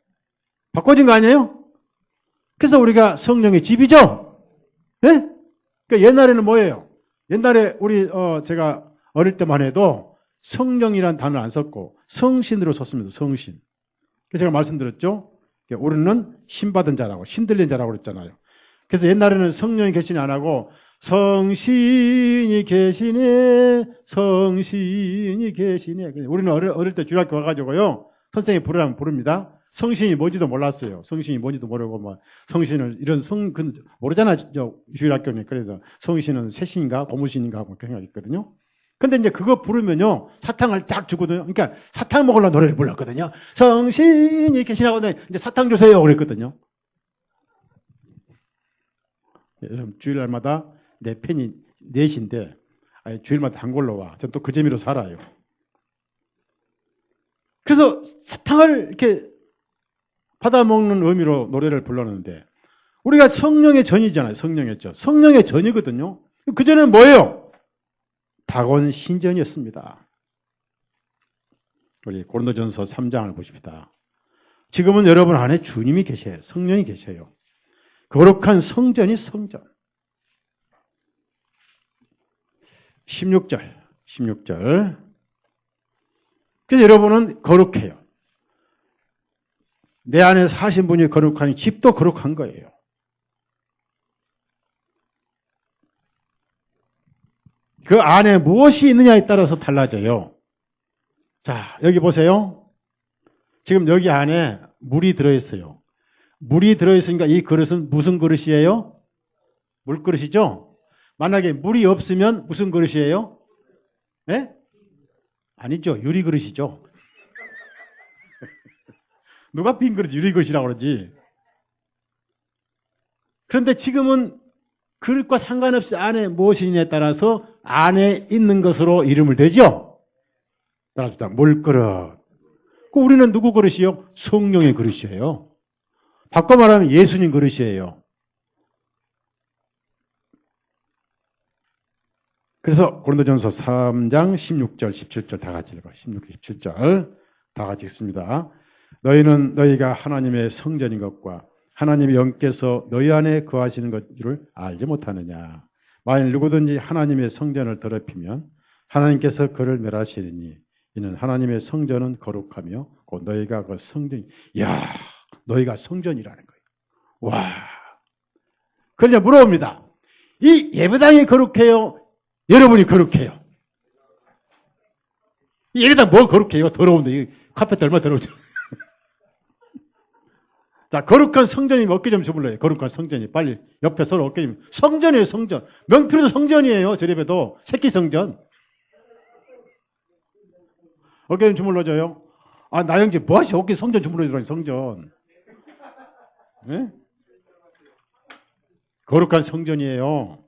바꿔진 거 아니에요? 그래서 우리가 성령의 집이죠? 네? 그러니까 옛날에는 뭐예요? 옛날에 제가 어릴 때만 해도 성령이란 단어를 안 썼고 성신으로 썼습니다. 성신. 그래서 제가 말씀드렸죠? 우리는 신받은 자라고, 신들린 자라고 그랬잖아요. 그래서 옛날에는 성령이 계시니 안 하고 성신이 계시네, 성신이 계시네. 우리는 어릴 때 주일학교 와가지고요. 선생님이 부르라면 부릅니다. 성신이 뭔지도 몰랐어요. 성신이 뭔지도 모르고, 성신을, 이런 모르잖아, 주일학교는. 그래서 성신은 새신인가, 고무신인가 하고 생각했거든요. 근데 이제 그거 부르면요, 사탕을 딱 주거든요. 그러니까 사탕 먹으려고 노래를 불렀거든요. 성신이 계시라고 이제 사탕 주세요. 그랬거든요. 주일날마다 내 팬이 넷인데, 주일마다 단골로 와. 전 또 그 재미로 살아요. 그래서 사탕을 이렇게 받아먹는 의미로 노래를 불렀는데, 우리가 성령의 전이잖아요. 성령의 전. 성령의 전이거든요. 그전에는 뭐예요? 다곤 신전이었습니다. 우리 고린도전서 3장을 보십시다. 지금은 여러분 안에 주님이 계셔요. 성령이 계셔요. 거룩한 성전이 성전. 16절. 그래서 여러분은 거룩해요. 내 안에 사신 분이 거룩하니 집도 거룩한 거예요. 그 안에 무엇이 있느냐에 따라서 달라져요. 자, 여기 보세요. 지금 여기 안에 물이 들어있어요. 물이 들어있으니까 이 그릇은 무슨 그릇이에요? 물그릇이죠? 만약에 물이 없으면 무슨 그릇이에요? 네? 아니죠. 유리그릇이죠. 누가 빈 그릇 유리그릇이라고 그러지? 그런데 지금은 그릇과 상관없이 안에 무엇이 있냐에 따라서 안에 있는 것으로 이름을 대죠? 따라서 물그릇. 우리는 누구 그릇이요? 성령의 그릇이에요. 바꿔 말하면 예수님 그릇이에요. 그래서 고린도전서 3장 16절, 17절 다 같이 읽어. 16, 17절 다 같이 읽습니다. 너희는 너희가 하나님의 성전인 것과 하나님의 영께서 너희 안에 거하시는 것을 알지 못하느냐. 만일 누구든지 하나님의 성전을 더럽히면 하나님께서 그를 멸하시리니 이는 하나님의 성전은 거룩하며 곧 너희가 그 성전. 이야, 너희가 성전이라는 거예요. 와. 그러냐 물어봅니다. 이 예배당이 거룩해요? 여러분이 거룩해요? 이 예배당 뭐 거룩해요? 더러운데 이 카페트 얼마나 더러운데. 자, 거룩한 성전이 어깨 좀 주물러요. 거룩한 성전이. 빨리 옆에 서로 어깨 좀. 성전이에요, 성전. 명필도 성전이에요. 저래봬도 새끼 성전. 어깨 좀 주물러줘요. 아, 나영지 뭐 하시? 어깨 성전 주물러주라니, 성전. 네? 거룩한 성전이에요.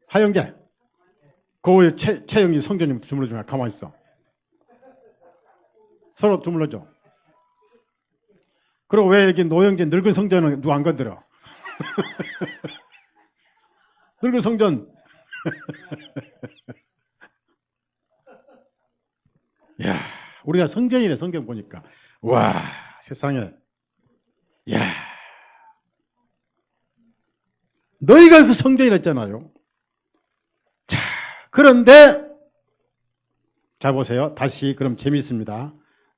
하영재, 그 최영지 성전 좀 주물러주면 가만히 있어. 서로 주물러줘. 그리고 왜 여기 노영재 늙은 성전은 누가 안 건드려? 늙은 성전. 야, 우리가 성전이네, 성경 보니까. 와, 세상에. 야, 너희가 그 성전이랬잖아요. 자, 그런데, 자, 보세요. 다시, 그럼 재미있습니다.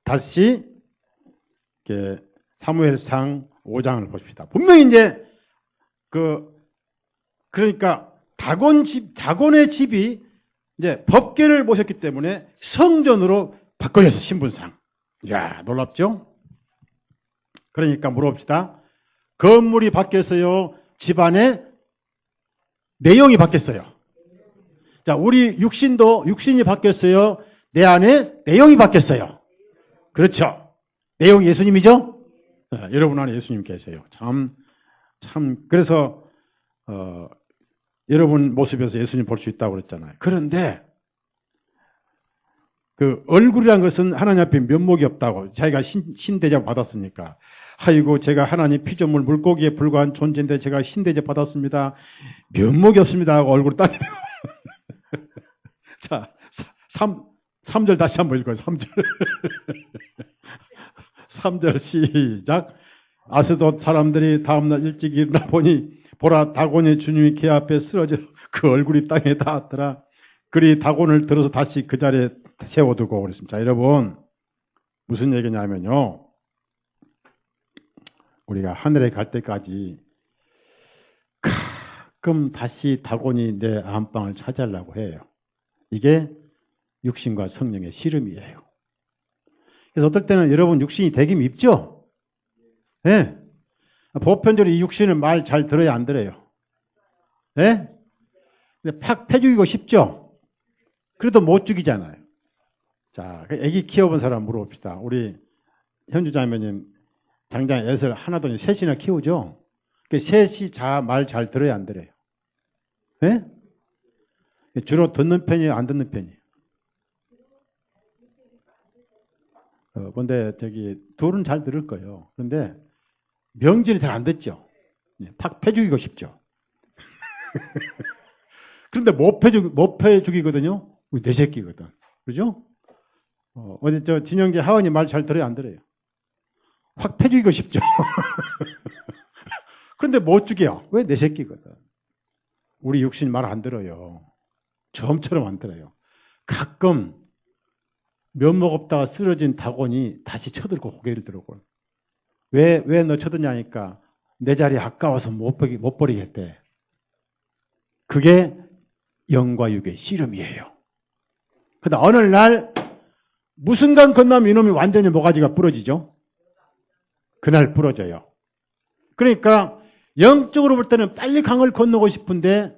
다시, 사무엘상 5장을 보십시다. 분명히 이제, 그러니까, 다곤의 집이 이제 법궤를 모셨기 때문에 성전으로 바꿔졌어, 신분상. 이야, 놀랍죠? 그러니까 물어봅시다. 건물이 바뀌었어요? 집안의 내용이 바뀌었어요? 자, 우리 육신이 바뀌었어요? 내 안에 내용이 바뀌었어요? 그렇죠. 내용이 예수님이죠? 여러분 안에 예수님 계세요. 그래서, 여러분 모습에서 예수님 볼 수 있다고 그랬잖아요. 그런데, 그 얼굴이란 것은 하나님 앞에 면목이 없다고. 자기가 신대접 받았으니까. 아이고, 제가 하나님 피조물 물고기에 불과한 존재인데 제가 신대접 받았습니다. 면목이 없습니다 하고 얼굴 따지고. 자, 3절 다시 한번 읽어요. 3절. 3절 시작. 아스돗 사람들이 다음날 일찍 일어나 보니 보라, 다곤의 주님이 개 앞에 쓰러져 그 얼굴이 땅에 닿았더라. 그리 다곤을 들어서 다시 그 자리에 세워두고 그랬습니다. 자, 여러분, 무슨 얘기냐면요. 우리가 하늘에 갈 때까지 가끔 다시 다곤이 내 안방을 차지하려고 해요. 이게 육신과 성령의 씨름이에요. 그래서 어떨 때는 여러분 육신이 되게 밉죠? 예. 네. 보편적으로 이 육신은 말 잘 들어야 안 들어요. 예? 네? 팍 패죽이고 싶죠? 그래도 못 죽이잖아요. 자, 애기 키워본 사람 물어봅시다. 우리 현주 자매님 당장 애들 하나도 셋이나 키우죠? 셋이 말 잘 들어야 안 들어요. 예? 주로 듣는 편이에요, 안 듣는 편이에요? 근데 둘은 잘 들을 거예요. 그런데 명절이 잘 안 듣죠. 팍 패죽이고 싶죠. 그런데 못 패죽이거든요. 내 새끼거든. 그죠? 어제 진영재 하원이 말 잘 들어요, 안 들어요? 확 패죽이고 싶죠. 그런데 못 죽여. 왜? 내 새끼거든. 우리 육신 말 안 들어요. 점처럼 안 들어요. 가끔 면목 없다가 쓰러진 다곤이 다시 쳐들고 고개를 들고. 왜 너 쳐드냐니까 내 자리 아까워서 못 버리겠대. 그게 영과 육의 씨름이에요. 그러다 어느 날 무슨 강 건너면 이놈이 완전히 모가지가 부러지죠. 그날 부러져요. 그러니까 영적으로 볼 때는 빨리 강을 건너고 싶은데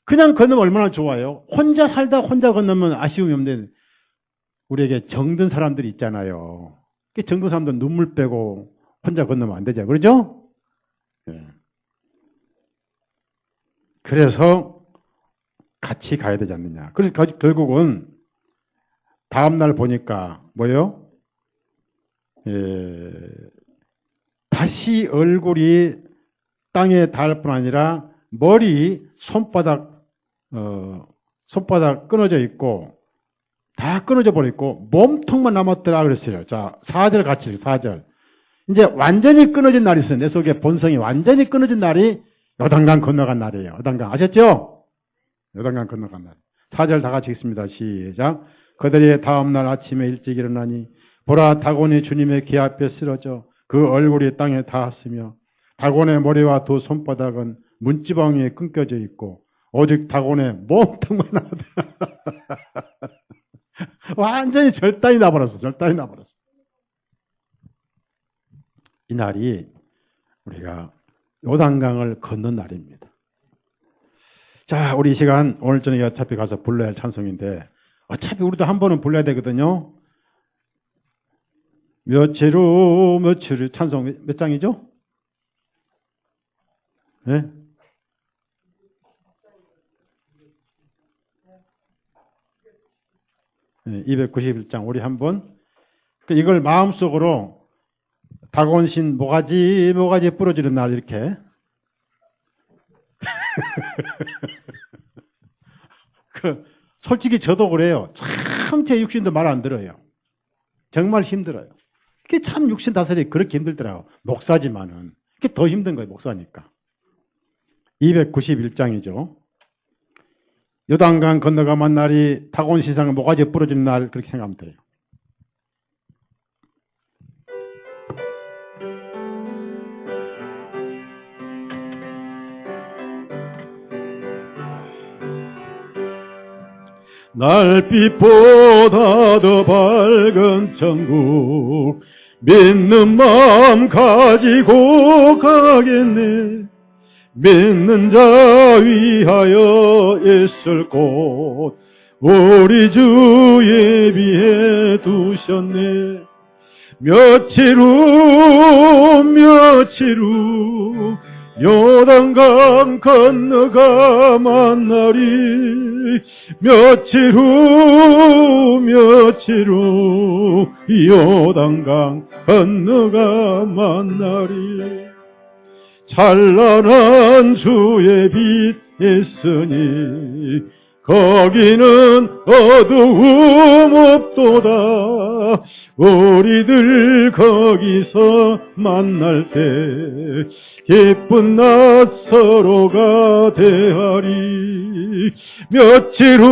그냥 건너면 얼마나 좋아요. 혼자 살다 혼자 건너면 아쉬움이 없는데 우리에게 정든 사람들이 있잖아요. 정든 사람들은 눈물 빼고 혼자 건너면 안 되죠. 그러죠? 네. 그래서 같이 가야 되지 않느냐. 그래서 결국은 다음날 보니까 뭐예요? 다시 얼굴이 땅에 닿을 뿐 아니라 머리, 손바닥 끊어져 있고 다 끊어져 버렸고 몸통만 남았더라 그랬어요. 자, 4절 같이 4절. 이제 완전히 끊어진 날이 있어요. 내 속에 본성이 완전히 끊어진 날이 요단강 건너간 날이에요. 요단강 아셨죠? 요단강 건너간 날. 4절 다 같이 읽습니다. 시작. 그들이 다음날 아침에 일찍 일어나니 보라 다곤이 주님의 귀 앞에 쓰러져 그 얼굴이 땅에 닿았으며 다곤의 머리와 두 손바닥은 문지방에 끊겨져 있고 오직 다곤의 몸통만 남았다. 완전히 절단이 나버렸어. 절단이 나버렸어. 이 날이 우리가 요단강을 건넌 날입니다. 자, 우리 이 시간 오늘 저녁에 어차피 가서 불러야 할 찬송인데 어차피 우리도 한 번은 불러야 되거든요. 며칠 후 찬송 몇 장이죠? 네? 네, 291장 우리 한번 이걸 마음속으로 다곤신 모가지 부러지는 날 이렇게 솔직히 저도 그래요. 참 제 육신도 말 안 들어요. 정말 힘들어요. 그게 참 육신 다스리기 그렇게 힘들더라고. 목사지만은 그게 더 힘든 거예요. 목사니까. 291장이죠. 요단강 건너가만 날이 다곤 시상 모가지 부러지는 날 그렇게 생각하면 돼요. 날빛보다 더 밝은 천국 믿는 마음 가지고 가겠네. 믿는 자 위하여 있을 곳 우리 주 예비해 두셨네. 며칠 후 요단강 건너가 만나리. 며칠 후 요단강 건너가 만나리. 찬란한 주의 빛 있으니 거기는 어두움 없도다. 우리들 거기서 만날 때 기쁜 낮 서로가 대하리. 며칠 후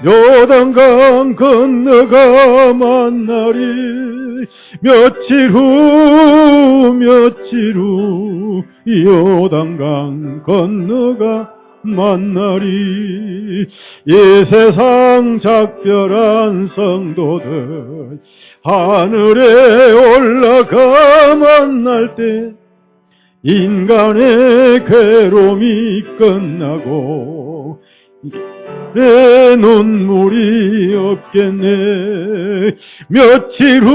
요단강 건너가 만나리. 며칠 후 요단강 건너가 만나리. 이 세상 작별한 성도들 하늘에 올라가 만날 때 인간의 괴로움이 끝나고 내 눈물이 없겠네. 며칠 후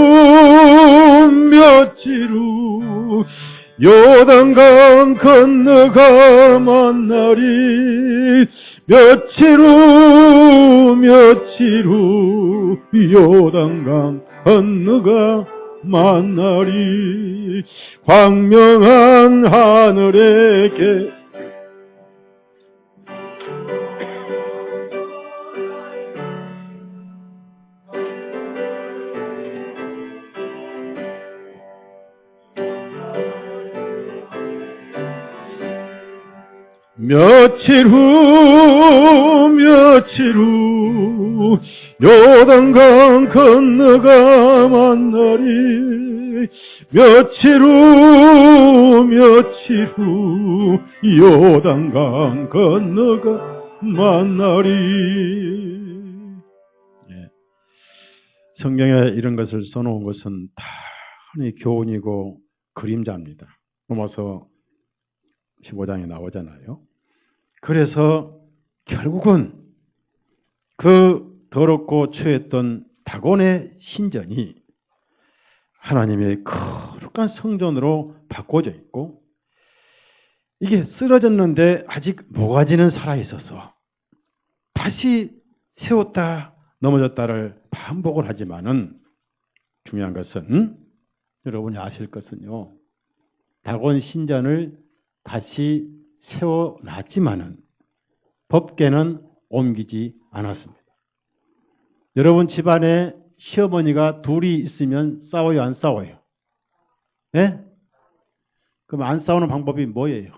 요단강 건너가 만나리. 며칠 후 요단강 건너가 만나리. 광명한 하늘에게 며칠 후 요단강 건너가 만나리. 며칠 후 요단강 건너가 만나리. 예. 성경에 이런 것을 써놓은 것은 단히 교훈이고 그림자입니다. 로마서 15장에 나오잖아요. 그래서 결국은 그 더럽고 추했던 다곤의 신전이 하나님의 거룩한 성전으로 바꿔져 있고, 이게 쓰러졌는데 아직 모가지는 살아있어서 다시 세웠다 넘어졌다를 반복을 하지만은, 중요한 것은 여러분이 아실 것은요, 다곤 신전을 다시 세워놨지만은 법궤는 옮기지 않았습니다. 여러분 집안에 시어머니가 둘이 있으면 싸워요, 안 싸워요? 예? 그럼 안 싸우는 방법이 뭐예요?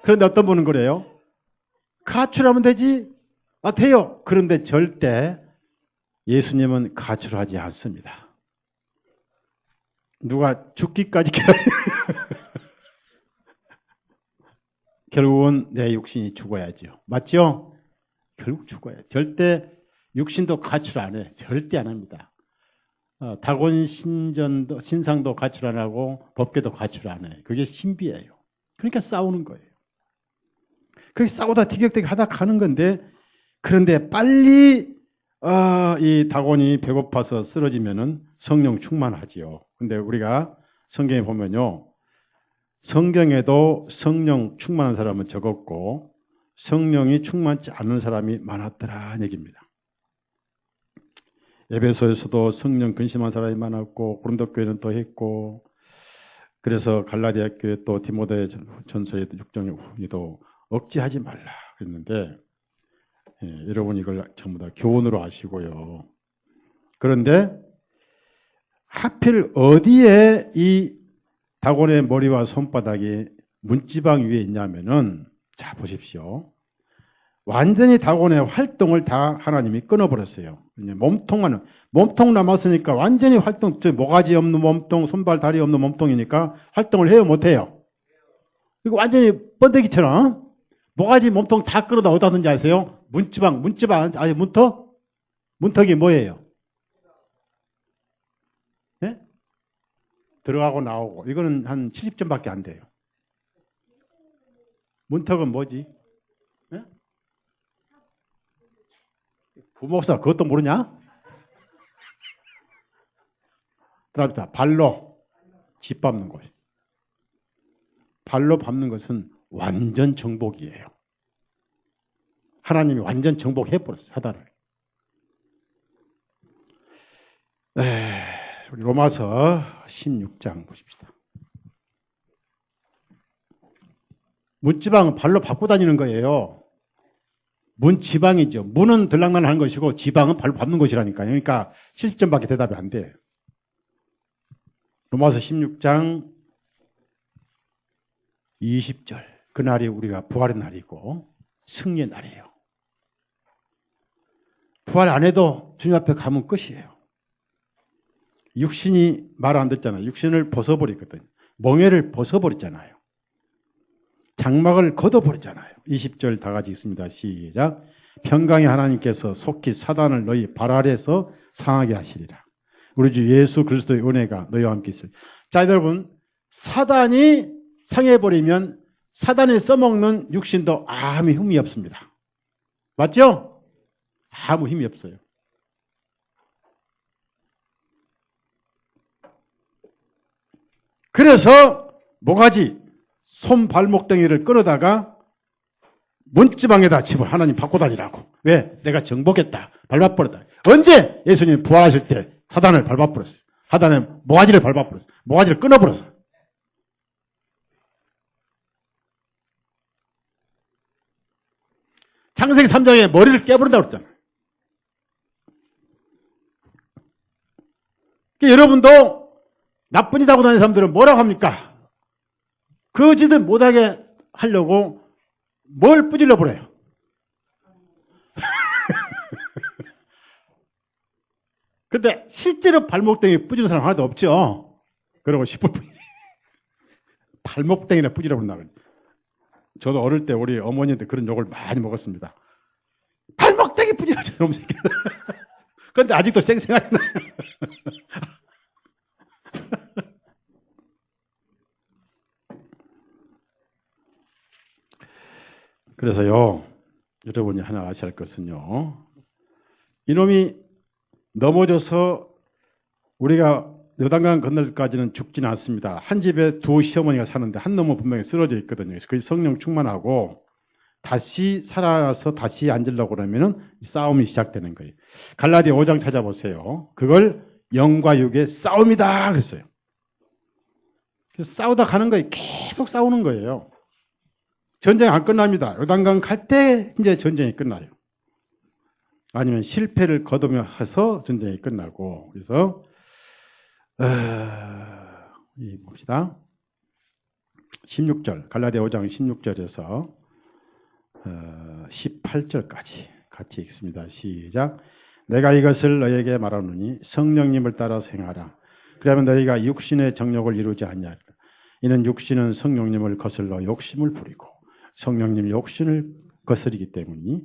그런데 어떤 분은 그래요? 가출하면 되지? 아, 돼요. 그런데 절대 예수님은 가출하지 않습니다. 누가 죽기까지 결국은 내 육신이 죽어야죠. 맞죠? 결국 죽어야. 절대 육신도 가출 안 해. 절대 안 합니다. 다곤 신상도 가출 안 하고 법궤도 가출 안 해. 그게 신비예요. 그러니까 싸우는 거예요. 그렇게 싸우다 티격태격 하다 가는 건데, 그런데 빨리 이 다곤이 배고파서 쓰러지면은 성령 충만하지요. 근데 우리가 성경에 보면요, 성경에도 성령 충만한 사람은 적었고 성령이 충만치 않은 사람이 많았더라는 얘기입니다. 에베소에서도 성령 근심한 사람이 많았고, 고린도 교회는 더 했고, 그래서 갈라디아 교회 또 디모데 전서의 6장에도 억지하지 말라 그랬는데, 여러분 이걸 전부 다 교훈으로 아시고요. 그런데 하필 어디에 이 다곤의 머리와 손바닥이 문지방 위에 있냐면은, 자 보십시오. 완전히 다곤의 활동을 다 하나님이 끊어버렸어요. 몸통 남았으니까 완전히 활동, 모가지 없는 몸통, 손발 다리 없는 몸통이니까 활동을 해요, 못해요? 이거 완전히 번데기처럼 모가지 몸통 다 끌어다 어디다 든지 아세요? 문지방, 아니 문턱? 문턱이 뭐예요? 네? 들어가고 나오고. 이거는 한 70점밖에 안 돼요. 문턱은 뭐지? 네? 부목사 그것도 모르냐? 그럽니다. 발로 짓밟는 것. 발로 밟는 것은 완전 정복이에요. 하나님이 완전 정복해버렸어요, 사단을. 우리 로마서 16장 보십시다. 문지방은 발로 밟고 다니는 거예요. 문지방이죠. 문은 들락날락한 것이고 지방은 발로 밟는 것이라니까요. 그러니까 70점밖에 대답이 안 돼요. 로마서 16장 20절. 그날이 우리가 부활의 날이고 승리의 날이에요. 부활 안 해도 주님 앞에 가면 끝이에요. 육신이 말 안 듣잖아요. 육신을 벗어버리거든요. 멍에를 벗어버렸잖아요. 장막을 걷어버렸잖아요. 20절 다 같이 있습니다. 시작. 평강의 하나님께서 속히 사단을 너희 발 아래에서 상하게 하시리라. 우리 주 예수 그리스도의 은혜가 너희와 함께 있으리라. 자, 여러분, 사단이 상해버리면 사단이 써먹는 육신도 아무 흠이 없습니다. 맞죠? 아무 힘이 없어요. 그래서 모가지, 손, 발목 덩이를 끌어다가 문지방에다 집어 하나님 받고 다니라고. 왜? 내가 정복했다. 밟아버렸다. 언제? 예수님이 부활하실 때 사단을 밟아버렸어요. 사단의 모가지를 밟아버렸어요. 모가지를 끊어버렸어요. 창세기 3장에 머리를 깨버린다고 그랬잖아요. 그러니까 여러분도 나쁜 짓 하고 다니는 사람들은 뭐라고 합니까? 그 짓을 못하게 하려고 뭘 뿌질러 버려요? 근데 실제로 발목땡이 뿌리는 사람 하나도 없죠. 그러고 싶을 뿐. 발목땡이나 뿌리러 본다고. 저도 어릴 때 우리 어머니한테 그런 욕을 많이 먹었습니다. 발목땡이 뿌리러 저놈 새끼. 그런데 아직도 생생하게 나요. 그래서요, 여러분이 하나 아셔야 할 것은요, 이놈이 넘어져서 우리가 요단강 건널까지는 죽지는 않습니다. 한 집에 두 시어머니가 사는데 한 놈은 분명히 쓰러져 있거든요. 그래서 그 성령 충만하고 다시 살아서 다시 앉으려고 그러면은 싸움이 시작되는 거예요. 갈라디아 5장 찾아보세요. 그걸 영과 육의 싸움이다 그랬어요. 그래서 싸우다 가는 거예요. 계속 싸우는 거예요. 전쟁 안 끝납니다. 요단강 갈 때 이제 전쟁이 끝나요. 아니면 실패를 거두며 해서 전쟁이 끝나고. 그래서 봅시다. 16절 갈라디아 5장 16절에서 18절까지 같이 읽습니다. 시작. 내가 이것을 너에게 말하노니 성령님을 따라 행하라. 그러면 너희가 육신의 정욕을 이루지 않냐. 이는 육신은 성령님을 거슬러 욕심을 부리고 성령님이 욕심을 거스르기 때문이니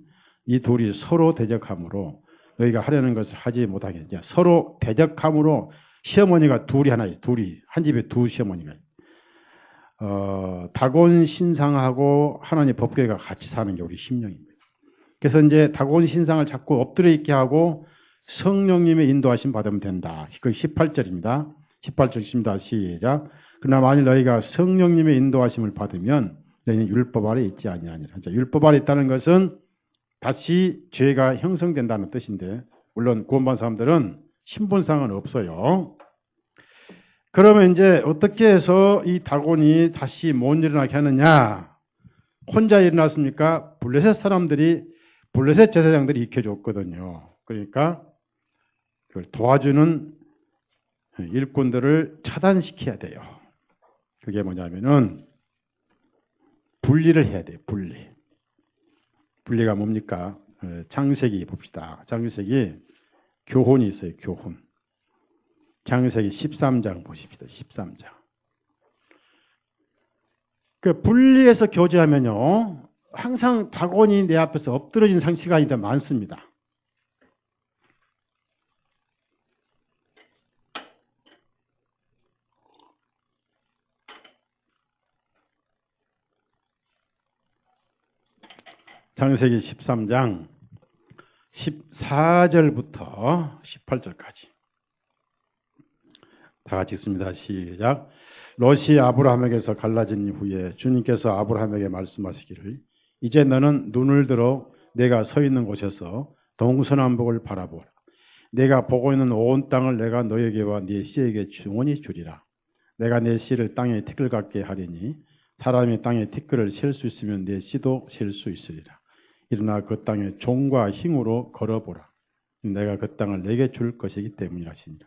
이 둘이 서로 대적함으로 너희가 하려는 것을 하지 못하겠냐. 서로 대적함으로 시어머니가 둘이 하나요. 둘이 한 집에 두 시어머니가 다곤 신상하고 하나님 법궤가 같이 사는 게 우리 심령입니다. 그래서 이제 다곤 신상을 자꾸 엎드려 있게 하고 성령님의 인도하심 받으면 된다. 그 18절입니다. 18절 읽습니다. 시작. 그러나 만일 너희가 성령님의 인도하심을 받으면 너희는 율법 아래 있지 아니하니라. 율법 아래 있다는 것은 다시 죄가 형성된다는 뜻인데 물론 구원받은 사람들은 신분상은 없어요. 그러면 이제 어떻게 해서 이 다곤이 다시 못 일어나게 하느냐? 혼자 일어났습니까? 블레셋 사람들이 블레셋 제사장들이 익혀줬거든요. 그러니까 그걸 도와주는 일꾼들을 차단시켜야 돼요. 그게 뭐냐면은 분리를 해야 돼요. 분리가 뭡니까? 창세기 봅시다. 창세기 교훈이 있어요. 교훈. 창세기 13장 보십시다. 13장. 그 분리해서 교제하면요. 항상 다곤이 내 앞에서 엎드러진 시간이 더 많습니다. 창세기 13장 14절부터 18절까지 다 같이 읽습니다. 시작. 롯이 아브라함에게서 갈라진 후에 주님께서 아브라함에게 말씀하시기를 이제 너는 눈을 들어 내가 서 있는 곳에서 동서남북을 바라보라. 내가 보고 있는 온 땅을 내가 너에게와 네 씨에게 영원히 주리라. 내가 내 씨를 땅에 티끌 같게 하리니 사람이 땅에 티끌을 셀 수 있으면 내 씨도 셀 수 있으리라. 일어나 그 땅에 종과 힘으로 걸어보라. 내가 그 땅을 내게 줄 것이기 때문이라 하시니라.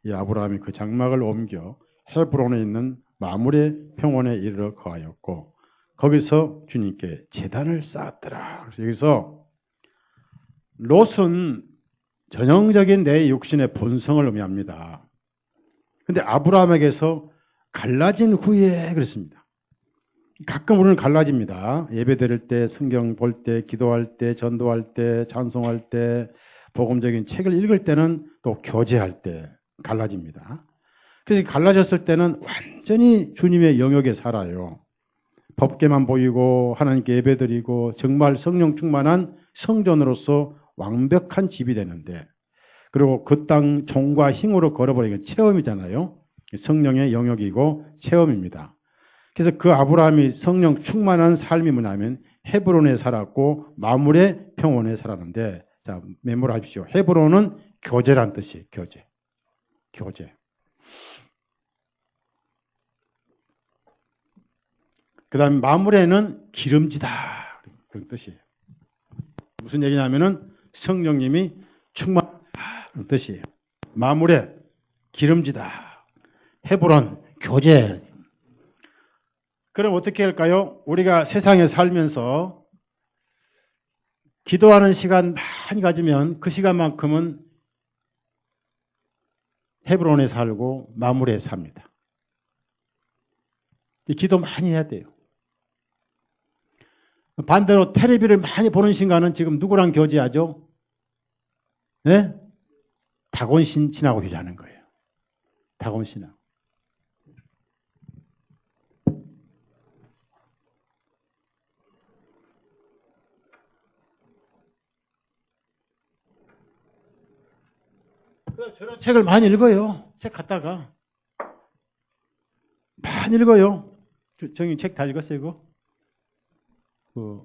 이 아브라함이 그 장막을 옮겨 헤브론에 있는 마므레 평원에 이르러 거하였고 거기서 주님께 제단을 쌓았더라. 그래서 여기서 롯은 전형적인 내 육신의 본성을 의미합니다. 그런데 아브라함에게서 갈라진 후에 그랬습니다. 가끔 우리는 갈라집니다. 예배 드릴 때, 성경 볼 때, 기도할 때, 전도할 때, 찬송할 때, 복음적인 책을 읽을 때는 또 교제할 때 갈라집니다. 그래서 갈라졌을 때는 완전히 주님의 영역에 살아요. 덥게만 보이고 하나님께 예배드리고 정말 성령 충만한 성전으로서 완벽한 집이 되는데, 그리고 그 땅 종과 힘으로 걸어버리는 체험이잖아요. 성령의 영역이고 체험입니다. 그래서 그 아브라함이 성령 충만한 삶이 뭐냐면 헤브론에 살았고 마물의 평원에 살았는데, 자, 메모하십시오. 헤브론은 교제란 뜻이에요. 교제. 그 다음에 마물에는 기름지다, 그런 뜻이에요. 무슨 얘기냐면은 성령님이 충만하다는 뜻이에요. 마물에 기름지다. 헤브론, 교제. 그럼 어떻게 할까요? 우리가 세상에 살면서 기도하는 시간 많이 가지면 그 시간만큼은 헤브론에 살고 마물에 삽니다. 기도 많이 해야 돼요. 반대로 텔레비를 많이 보는 시간은 지금 누구랑 교제하죠? 네? 다곤 신하고 교제하는 거예요. 다곤 신하. 그래서 저런 책을 많이 읽어요. 책 갖다가. 많이 읽어요. 정희 책 다 읽었어요, 이거? 그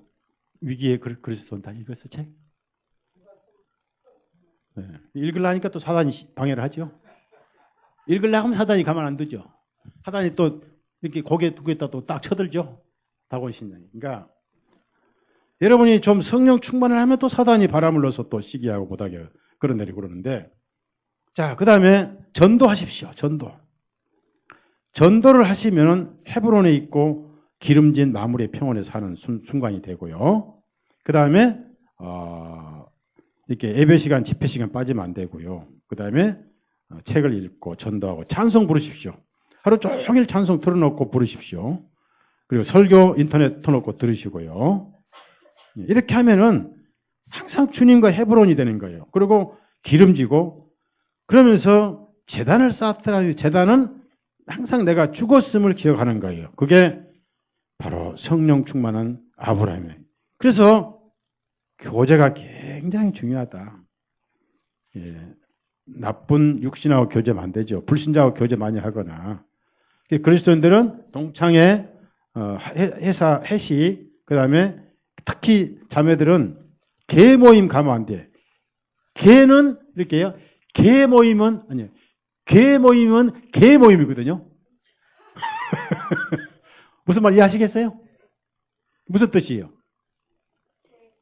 위기의 그리스도는 다 읽었어, 책? 네. 읽으려니까 또 사단이 방해를 하죠. 읽으려고 하면 사단이 가만 안 두죠. 사단이 또 이렇게 고개 두고 있다 또 딱 쳐들죠. 다곤 신령이. 그러니까 여러분이 좀 성령 충만을 하면 또 사단이 바람을 넣어서 또 시기하고 못하게 끌어내리고 그러는데, 자, 그 다음에 전도하십시오. 전도를 하시면 헤브론에 있고 기름진 마물의 평원에 사는 순간이 되고요. 그 다음에 이렇게 예배 시간, 집회 시간 빠지면 안 되고요. 그 다음에 책을 읽고 전도하고 찬송 부르십시오. 하루 종일 찬송 틀어놓고 부르십시오. 그리고 설교 인터넷 틀어놓고 들으시고요. 이렇게 하면은 항상 주님과 헤브론이 되는 거예요. 그리고 기름지고, 그러면서 제단을 쌓았다가 제단은 항상 내가 죽었음을 기억하는 거예요. 그게 바로 성령 충만한 아브라함이에요. 그래서 교제가 굉장히 중요하다. 예, 나쁜 육신하고 교제하면 안 되죠. 불신자하고 교제 많이 하거나. 그리스도인들은 동창회, 회식, 그 다음에 특히 자매들은 개 모임 가면 안 돼. 개는 이렇게요. 개 모임은 개 모임이거든요. 무슨 말 이해하시겠어요? 무슨 뜻이에요?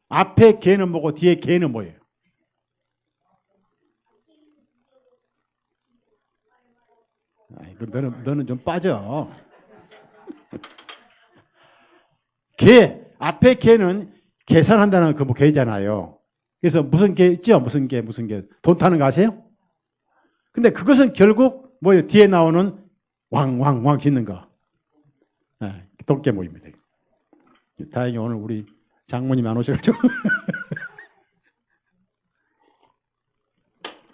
앞에 개는 뭐고 뒤에 개는 뭐예요? 너는 좀 빠져. 개, 앞에 개는 계산한다는 그 뭐 개잖아요. 그래서 무슨 개 있죠? 무슨 개. 돈 타는 거 아세요? 근데 그것은 결국 뭐예요? 뒤에 나오는 왕 짓는 거. 돈개 모입니다. 다행히 오늘 우리 장모님 안 오셔가지고.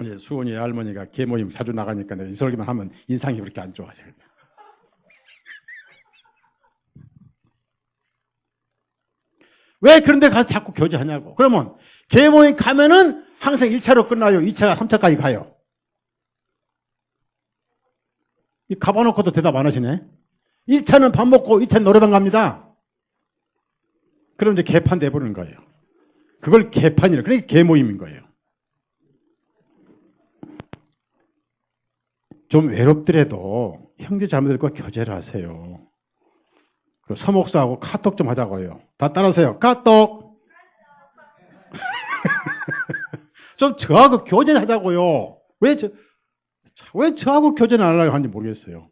이제 수원이 할머니가 개 모임 자주 나가니까 이 소리만 하면 인상이 그렇게 안 좋아져요. 왜 그런데 가서 자꾸 교제하냐고. 그러면 개 모임 가면은 항상 1차로 끝나요. 2차, 3차까지 가요. 가봐놓고도 대답 안 하시네. 1차는 밥 먹고 2차는 노래방 갑니다. 그럼 이제 개판 돼버리는 거예요. 그걸 개판이라. 그러니까 개 모임인 거예요. 좀 외롭더라도 형제 자매들과 교제를 하세요. 그 서목사하고 카톡 좀 하자고 해요. 다 따라하세요. 카톡. 좀 저하고 교제를 하자고요. 왜 저하고 교제를 안 하려고 하는지 모르겠어요.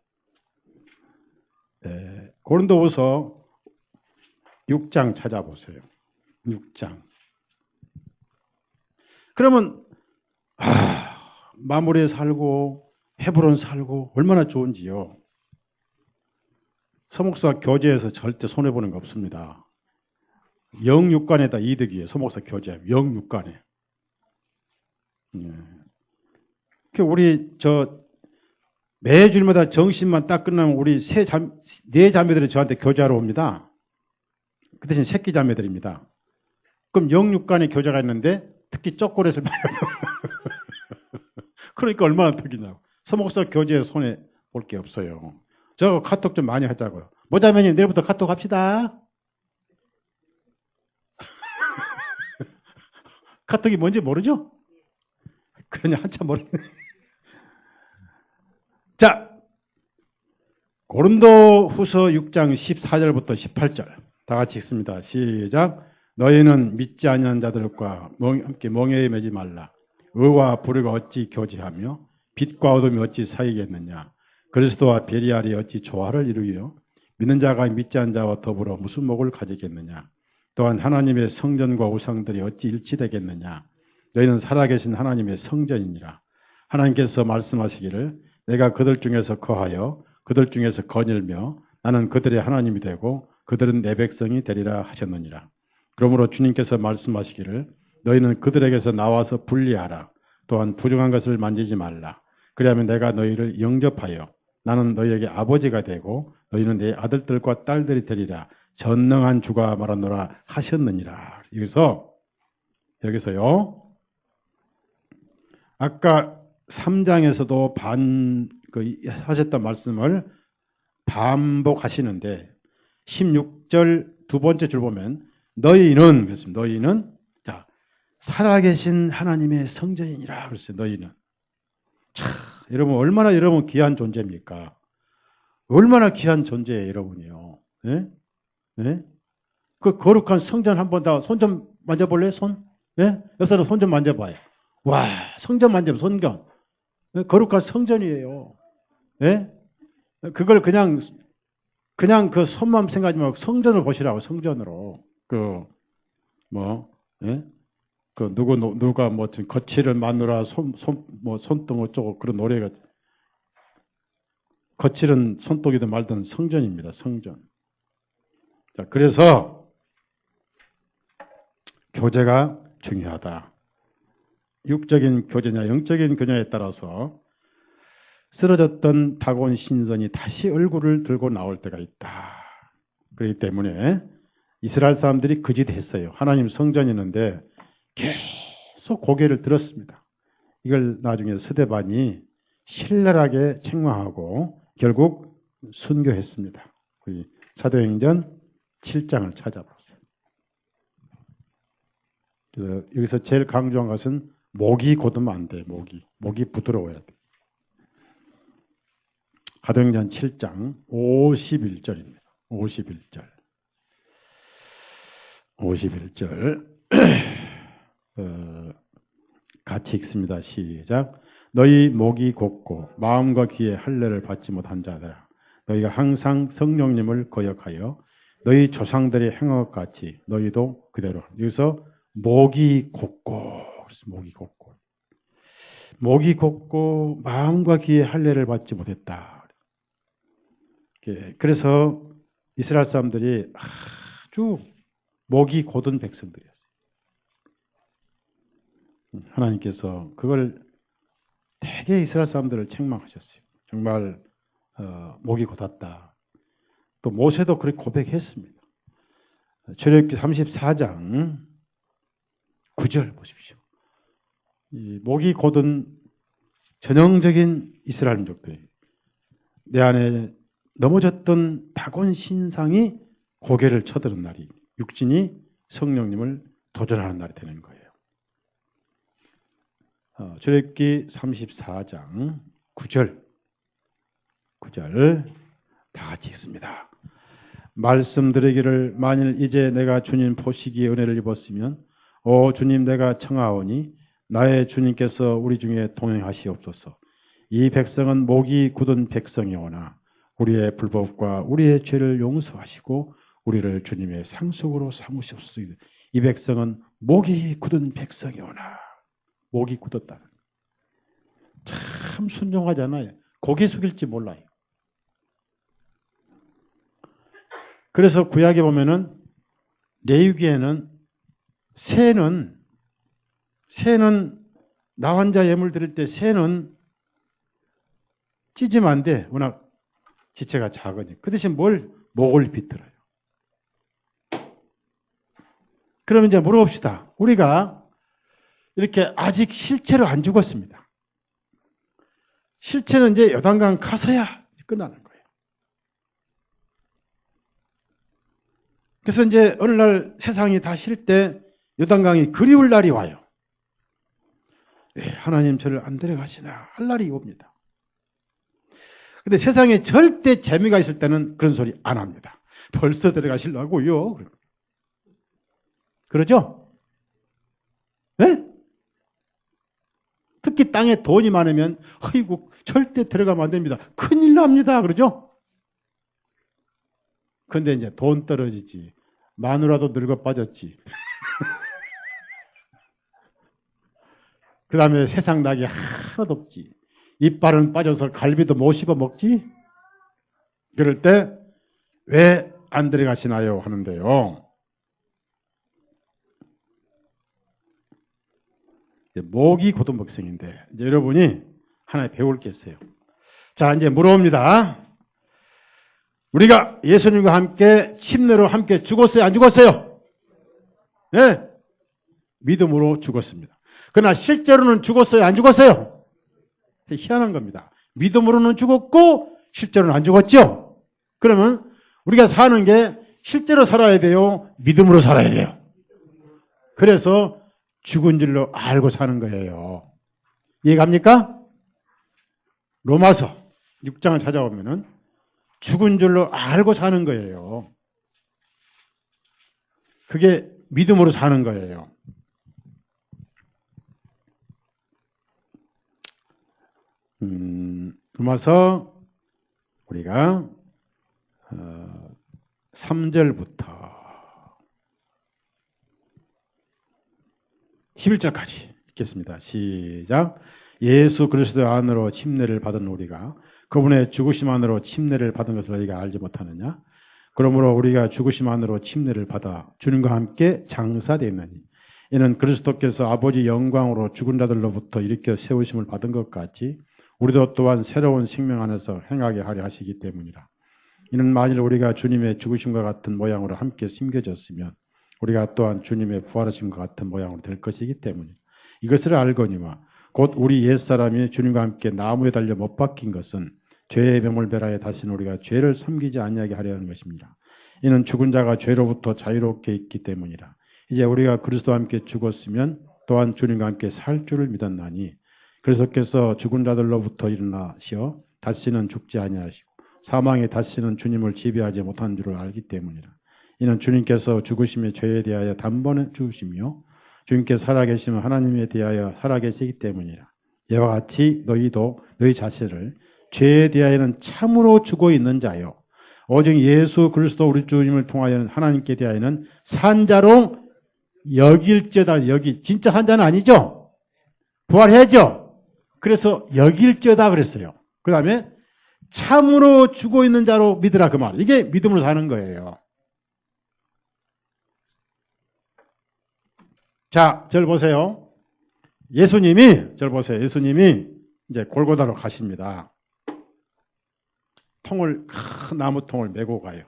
네, 고린도후서 6장 찾아보세요. 6장. 그러면 마물에 살고 헤브론 살고 얼마나 좋은지요. 서목사 교제에서 절대 손해보는 거 없습니다. 영육간에다 이득이에요. 서목사 교제. 영육간에. 우리 매주일마다 정신만 딱 끝나면 우리 네 자매들이 저한테 교제하러 옵니다. 그 대신 새끼 자매들입니다. 그럼 영육간의 교제가 있는데 특히 쪼꼬렛을 봐요. 그러니까 얼마나 득이냐고. 서목서 교제에 손해 볼 게 없어요. 저 카톡 좀 많이 하자고요. 모자매님 내일부터 카톡 합시다. 카톡이 뭔지 모르죠? 그냥 한참 모르네. 자, 고린도 후서 6장 14절부터 18절. 다 같이 읽습니다. 시작. 너희는 믿지 아니한 자들과 함께 멍에에 매지 말라. 의와 불의가 어찌 교제하며 빛과 어둠이 어찌 사이겠느냐. 그리스도와 베리알이 어찌 조화를 이루며 믿는 자가 믿지 않은 자와 더불어 무슨 목을 가지겠느냐. 또한 하나님의 성전과 우상들이 어찌 일치되겠느냐. 너희는 살아계신 하나님의 성전이니라. 하나님께서 말씀하시기를 내가 그들 중에서 거하여 그들 중에서 거닐며 나는 그들의 하나님이 되고 그들은 내 백성이 되리라 하셨느니라. 그러므로 주님께서 말씀하시기를 너희는 그들에게서 나와서 분리하라. 또한 부정한 것을 만지지 말라. 그리하면 내가 너희를 영접하여 나는 너희에게 아버지가 되고 너희는 내 아들들과 딸들이 되리라. 전능한 주가 말하노라 하셨느니라. 여기서요. 아까 3장에서도 하셨던 말씀을 반복하시는데 16절 두 번째 줄 보면 너희는 자 살아계신 하나님의 성전이니라 그랬어요. 너희는. 여러분 얼마나 여러분 귀한 존재입니까? 얼마나 귀한 존재예요, 여러분이요. 네? 네? 그 거룩한 성전 한번 다 손 좀 만져볼래요? 손? 네? 여기서 손 좀 만져봐요. 와, 성전 만져봐, 성전. 네? 거룩한 성전이에요. 네? 그걸 그냥 그 손만 생각하지 말고 성전을 보시라고, 성전으로. 예? 누가 거칠은 마누라 손등 어쩌고 그런 노래가 거칠은 손독이든 말든 성전입니다. 성전. 자, 그래서 교제가 중요하다. 육적인 교제냐 영적인 교제냐에 따라서 쓰러졌던 다곤 신선이 다시 얼굴을 들고 나올 때가 있다. 그렇기 때문에 이스라엘 사람들이 그 짓 했어요. 하나님 성전이 있는데 계속 고개를 들었습니다. 이걸 나중에 스데반이 신랄하게 책망하고 결국 순교했습니다. 사도행전 7장을 찾아봤어요. 그래서 여기서 제일 강조한 것은 목이 곧으면 안 돼. 목이 부드러워야 돼. 사도행전 7장 51절입니다. 51절 같이 읽습니다. 시작. 너희 목이 곧고 마음과 귀에 할례를 받지 못한 자들아 너희가 항상 성령님을 거역하여 너희 조상들이 행한 것 같이 너희도 그대로. 여기서 목이 곧고 마음과 귀에 할례를 받지 못했다. 그래서 이스라엘 사람들이 아주 목이 곧은 백성들이었어요. 하나님께서 그걸 되게 이스라엘 사람들을 책망하셨어요. 정말 목이 곧았다. 또 모세도 그렇게 고백했습니다. 출애굽기 34장 9절 보십시오. 이 목이 곧은 전형적인 이스라엘 민족들이 내 안에 넘어졌던 다곤 신상이 고개를 쳐드는 날이 육신이 성령님을 도전하는 날이 되는 거예요. 출애굽기 34장 9절 다 같이 읽습니다. 말씀드리기를 만일 이제 내가 주님 보시기에 은혜를 입었으면 오 주님 내가 청하오니 나의 주님께서 우리 중에 동행하시옵소서. 이 백성은 목이 굳은 백성이오나 우리의 불법과 우리의 죄를 용서하시고 우리를 주님의 상속으로 삼으시옵소서. 이 백성은 목이 굳은 백성이오나 목이 굳었다. 참 순종하잖아요. 고개 숙일지 몰라요. 그래서 구약에 보면은 레위기에는 새는 나 혼자 예물 드릴 때 새는 찢으면 안 돼. 워낙 지체가 작으니. 그 대신 목을 비틀어요. 그러면 이제 물어봅시다. 우리가 이렇게 아직 실체로 안 죽었습니다. 실체는 이제 요단강 가서야 끝나는 거예요. 그래서 이제 어느 날 세상이 다 쉴 때 요단강이 그리울 날이 와요. 하나님 저를 안 데려가시나 할 날이 옵니다. 근데 세상에 절대 재미가 있을 때는 그런 소리 안 합니다. 벌써 데려가시려고요. 그러죠? 네? 특히 땅에 돈이 많으면 아이고 절대 데려가면 안 됩니다. 큰일 납니다. 그러죠? 근데 이제 돈 떨어지지. 마누라도 늙어 빠졌지. 그 다음에 세상 낙이 하나도 없지. 이빨은 빠져서 갈비도 못 씹어 먹지. 그럴 때 왜 안 데려가시나요? 하는데요. 목이 고등백성인데 이제 여러분이 하나 배울 게 있어요. 자, 이제 물어봅니다. 우리가 예수님과 함께 침례로 함께 죽었어요? 안 죽었어요? 네. 믿음으로 죽었습니다. 그러나 실제로는 죽었어요? 안 죽었어요? 희한한 겁니다. 믿음으로는 죽었고 실제로는 안 죽었죠? 그러면 우리가 사는 게 실제로 살아야 돼요? 믿음으로 살아야 돼요? 그래서 죽은 줄로 알고 사는 거예요. 이해갑니까? 로마서 6장을 찾아오면은 죽은 줄로 알고 사는 거예요. 그게 믿음으로 사는 거예요. 로마서 우리가 3절부터 11절까지 읽겠습니다. 시작. 예수 그리스도 안으로 침례를 받은 우리가 그분의 죽으심 안으로 침례를 받은 것을 너희가 알지 못하느냐? 그러므로 우리가 죽으심 안으로 침례를 받아 주님과 함께 장사되었나니 이는 그리스도께서 아버지 영광으로 죽은 자들로부터 일으켜 세우심을 받은 것 같이 우리도 또한 새로운 생명 안에서 행하게 하려 하시기 때문이라. 이는 만일 우리가 주님의 죽으심과 같은 모양으로 함께 심겨졌으면 우리가 또한 주님의 부활하심과 같은 모양으로 될 것이기 때문이다. 이것을 알거니와 곧 우리 옛사람이 주님과 함께 나무에 달려 못 박힌 것은 죄의 명을 베라에 다시는 우리가 죄를 섬기지 아니하게 하려 하는 것입니다. 이는 죽은 자가 죄로부터 자유롭게 있기 때문이라. 이제 우리가 그리스도와 함께 죽었으면 또한 주님과 함께 살 줄을 믿었나니 그리스도께서 죽은 자들로부터 일어나시어 다시는 죽지 아니하시고 사망에 다시는 주님을 지배하지 못한 줄을 알기 때문이라. 이는 주님께서 죽으심의 죄에 대하여 단번에 죽으시며 주님께서 살아계시면 하나님에 대하여 살아계시기 때문이라. 이와 같이 너희도 너희 자신을 죄에 대하여는 참으로 죽어 있는 자요 오직 예수 그리스도 우리 주님을 통하여는 하나님께 대하여는 산자로 여길죄다. 여기 진짜 산자는 아니죠? 부활해야죠? 그래서 여길죄다 그랬어요. 그 다음에 참으로 죽어 있는 자로 믿으라 그 말. 이게 믿음으로 사는 거예요. 자, 저를 보세요. 저를 보세요. 예수님이 이제 골고다로 가십니다. 큰 나무통을 메고 가요.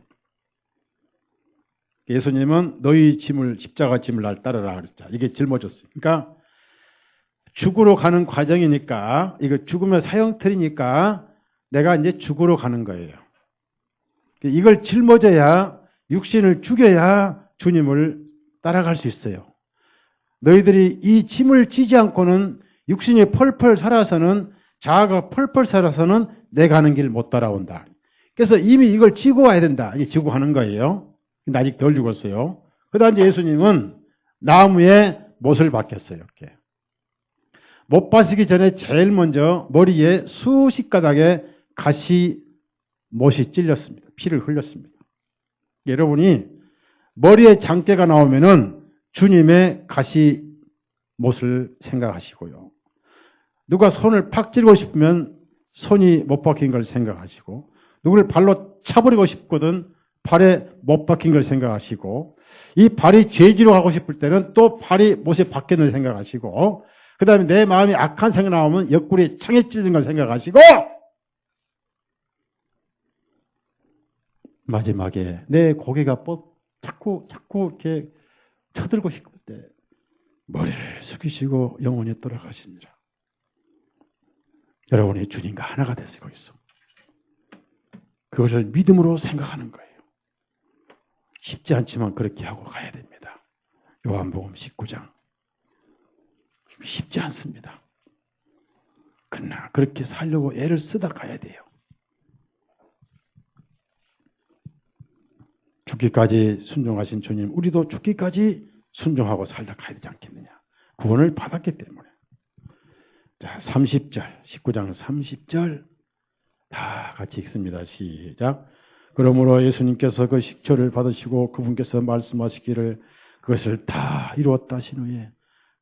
예수님은 너희 짐을, 십자가 짐을 날 따르라 그랬죠. 이게 짊어졌어요. 그러니까 죽으러 가는 과정이니까, 이거 죽으면 사형틀이니까 내가 이제 죽으러 가는 거예요. 이걸 짊어져야, 육신을 죽여야 주님을 따라갈 수 있어요. 너희들이 이 짐을 지지 않고는 육신이 펄펄 살아서는, 자아가 펄펄 살아서는 내가 가는 길 못 따라온다. 그래서 이미 이걸 지고 와야 된다. 이게 지고 가는 거예요. 근데 아직 덜 죽었어요. 그러다 이제 예수님은 나무에 못을 박혔어요. 이렇게. 못 박히기 전에 제일 먼저 머리에 수십 가닥의 못이 찔렸습니다. 피를 흘렸습니다. 여러분이 머리에 장대가 나오면은 주님의 못을 생각하시고요. 누가 손을 팍 찌르고 싶으면 손이 못 박힌 걸 생각하시고, 누구를 발로 차버리고 싶거든 발에 못 박힌 걸 생각하시고, 이 발이 죄지로 가고 싶을 때는 또 발이 못에 박힌 걸 생각하시고, 그 다음에 내 마음이 악한 생각 나오면 옆구리에 창에 찔린 걸 생각하시고, 마지막에 내 고개가 자꾸 이렇게 쳐들고 싶을 때 머리를 숙이시고 영원히 돌아가시니라. 여러분이 주님과 하나가 되시고 있어. 그것을 믿음으로 생각하는 거예요. 쉽지 않지만 그렇게 하고 가야 됩니다. 요한복음 19장. 쉽지 않습니다. 그러나 그렇게 살려고 애를 쓰다 가야 돼요. 죽기까지 순종하신 주님, 우리도 죽기까지 순종하고 살다 가야 되지 않겠느냐. 구원을 받았기 때문에. 자, 30절, 19장 30절 다 같이 읽습니다. 시작. 그러므로 예수님께서 그 식초를 받으시고 그분께서 말씀하시기를 그것을 다 이루었다 하신 후에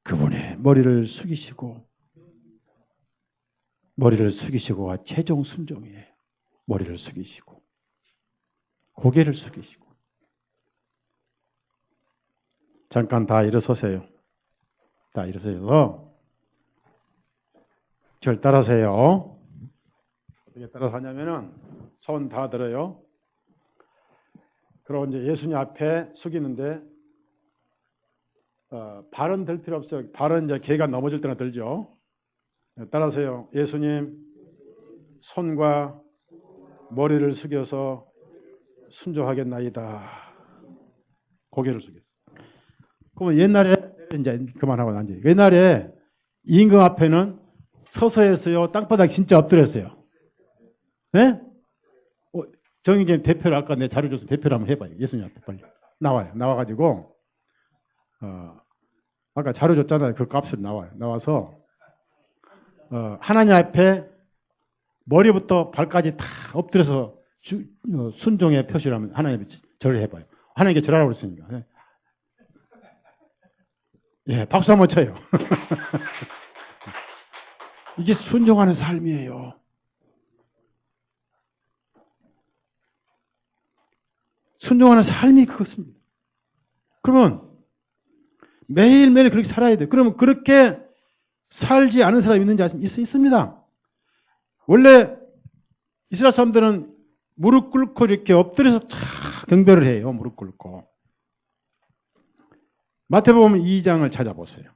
그분의 머리를 숙이시고 최종 순종이에요. 머리를 숙이시고 고개를 숙이시고 잠깐 다 일어서세요. 다 일어서서 절 따라서요. 어떻게 따라서 하냐면은 손 다 들어요. 그리고 이제 예수님 앞에 숙이는데 발은 들 필요 없어요. 발은 이제 개가 넘어질 때나 들죠. 따라서요. 예수님 손과 머리를 숙여서 순종하겠나이다. 고개를 숙여. 그러면 옛날에 이제 그만하고 앉아요. 옛날에 임금 앞에는 서서 했어요. 땅바닥 진짜 엎드렸어요. 네? 정의경 대표를 아까 내 자료 줘서 대표를 한번 해봐요. 예수님 앞에 빨리 나와요. 나와가지고 아까 자료 줬잖아요. 그 값을 나와요. 나와서 하나님 앞에 머리부터 발까지 다 엎드려서 순종의 표시를 하면 하나님께 절을 해봐요. 하나님께 절하라고 그랬으니까. 예, 박수 한번 쳐요. 이게 순종하는 삶이에요. 순종하는 삶이 그것입니다. 그러면 매일매일 그렇게 살아야 돼요. 그러면 그렇게 살지 않은 사람이 있는지 있습니다. 원래 이스라엘 사람들은 무릎 꿇고 이렇게 엎드려서 다 경배를 해요. 무릎 꿇고. 마태복음 2장을 찾아보세요.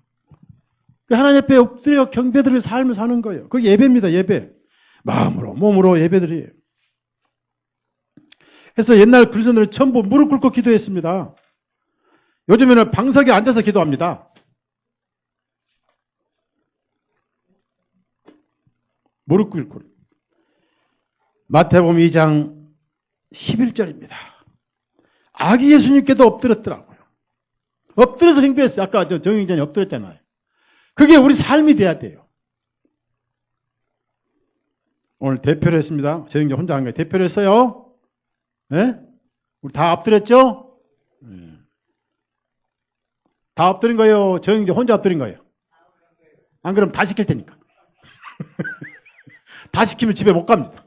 하나님 앞에 엎드려 경배드릴 삶을 사는 거예요. 그게 예배입니다. 예배. 마음으로 몸으로 예배드려요. 그래서 옛날 그리스도인들은 전부 무릎 꿇고 기도했습니다. 요즘에는 방석에 앉아서 기도합니다. 무릎 꿇고. 마태복음 2장 11절입니다. 아기 예수님께도 엎드렸더라고요. 엎드려서 경배했어요. 아까 정영전이 엎드렸잖아요. 그게 우리 삶이 돼야 돼요. 오늘 대표를 했습니다. 정영전 혼자 한 거예요. 대표를 했어요. 네? 우리 다 엎드렸죠? 네. 다 엎드린 거예요? 정영전 혼자 엎드린 거예요? 안 그러면 다 시킬 테니까. 다 시키면 집에 못 갑니다.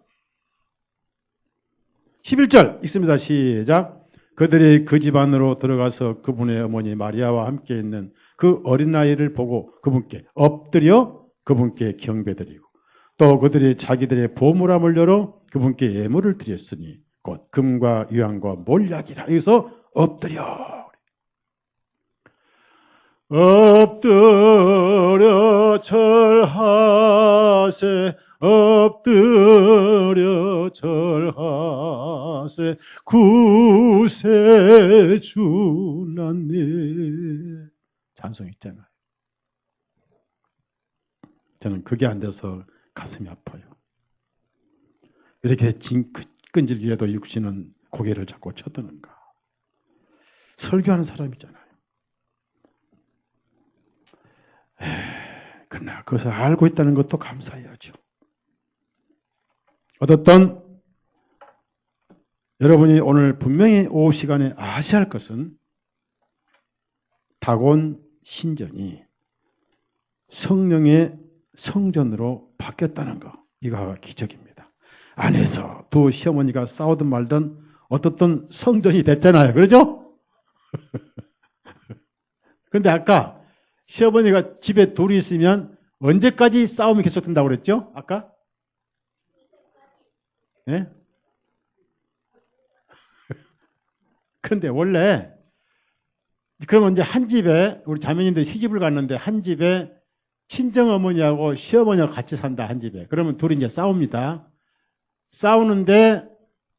11절 읽습니다. 시작. 그들이 그 집 안으로 들어가서 그분의 어머니 마리아와 함께 있는 그 어린 아이를 보고 그분께 엎드려 그분께 경배드리고 또 그들이 자기들의 보물함을 열어 그분께 예물을 드렸으니 곧 금과 유향과 몰약이라. 여기서 엎드려. 엎드려 절하세 엎드려 절하세 구세주나님. 찬송 있잖아요. 저는 그게 안 돼서 가슴이 아파요. 이렇게 끈질기게도 육신은 고개를 잡고 쳐드는가. 설교하는 사람이잖아요. 그러나 그것을 알고 있다는 것도 감사해야죠. 어떻든 여러분이 오늘 분명히 오후 시간에 아셔야 할 것은 다곤 신전이 성령의 성전으로 바뀌었다는 거. 이거가 기적입니다. 안에서 두 시어머니가 싸우든 말든 어떻든 성전이 됐잖아요. 그러죠? 그런데 아까 시어머니가 집에 둘이 있으면 언제까지 싸움이 계속된다고 그랬죠? 아까? 네? 그런데 원래 그러면 이제 한 집에 우리 자매님들이 시집을 갔는데 한 집에 친정어머니하고 시어머니하고 같이 산다, 한 집에. 그러면 둘이 이제 싸웁니다. 싸우는데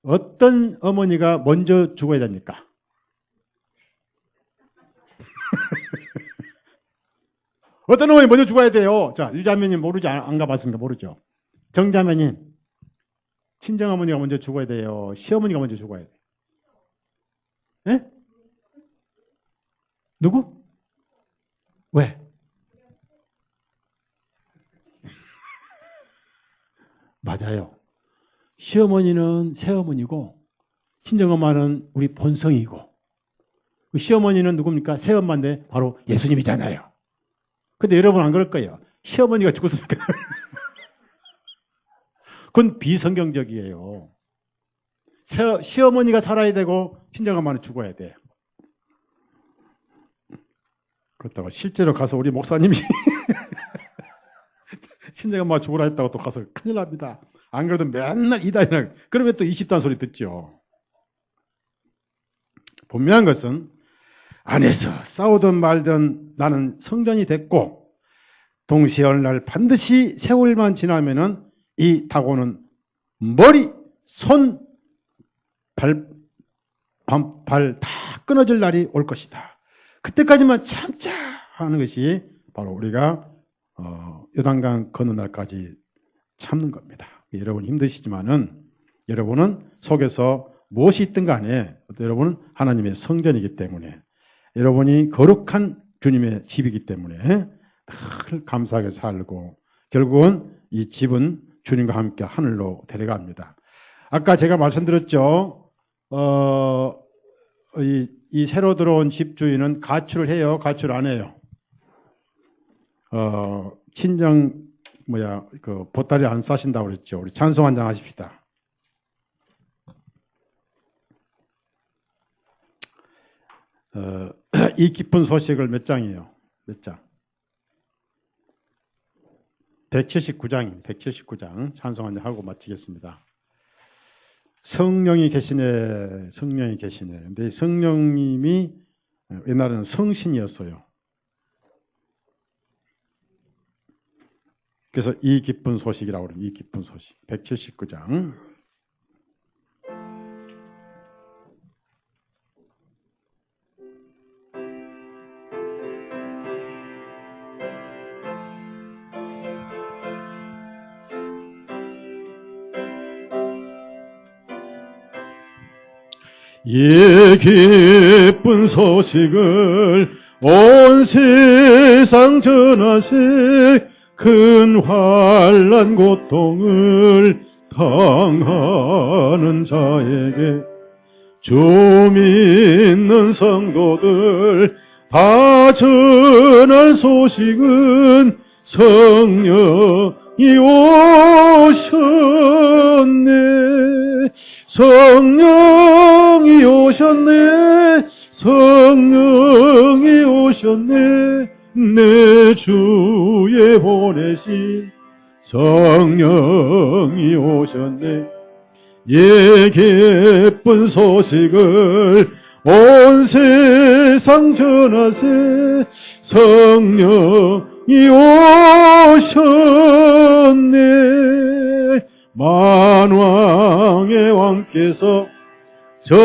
어떤 어머니가 먼저 죽어야 됩니까? 어떤 어머니 먼저 죽어야 돼요? 자, 유자매님 모르지, 안 가봤습니까? 모르죠. 정자매님, 친정어머니가 먼저 죽어야 돼요? 시어머니가 먼저 죽어야 돼요? 예? 누구? 왜? 맞아요. 시어머니는 새어머니고 친정엄마는 우리 본성이고 그 시어머니는 누굽니까? 새엄마인데 바로 예수님이잖아요. 근데 여러분 안 그럴 거예요. 시어머니가 죽었으니까. 그건 비성경적이에요. 시어머니가 살아야 되고 친정엄마는 죽어야 돼요. 그렇다고 실제로 가서 우리 목사님이 친정엄마 죽으라 했다고 또 가서 큰일 납니다. 안 그래도 맨날 이단이나 그러면 또 20단 소리 듣죠. 분명한 것은 안에서 싸우든 말든 나는 성전이 됐고 동시에 어느 날 반드시 세월만 지나면은 이 타고는 머리, 손, 발 다 끊어질 날이 올 것이다. 그때까지만 참자 하는 것이 바로 우리가 요단강 건너 날까지 참는 겁니다. 여러분 힘드시지만은 여러분은 속에서 무엇이 있든 간에 여러분은 하나님의 성전이기 때문에 여러분이 거룩한 주님의 집이기 때문에 늘 감사하게 살고 결국은 이 집은 주님과 함께 하늘로 데려갑니다. 아까 제가 말씀드렸죠. 이 새로 들어온 집주인은 가출을 해요? 가출 안 해요? 친정 보따리 안 싸신다고 그랬죠. 우리 찬송 한 장 하십시다. 이 기쁜 소식을 몇 장이에요? 몇 장? 179장입니다. 179장 찬송 한 장 하고 마치겠습니다. 성령이 계시네, 성령이 계시네. 근데 성령님이 옛날에는 성신이었어요. 그래서 이 기쁜 소식이라고 그래요. 이 기쁜 소식. 179장. 이 기쁜 소식을 온 세상 전하세 큰 환난 고통을 당하는 자에게 주 믿는 성도들 다 전할 소식은 성령이 오셨네. 성령이 오셨네. 성령이 오셨네. 내 주에 보내신 성령이 오셨네. 예 기쁜 소식을 온 세상 전하세 성령이 오셨네. 만왕의 왕께서 저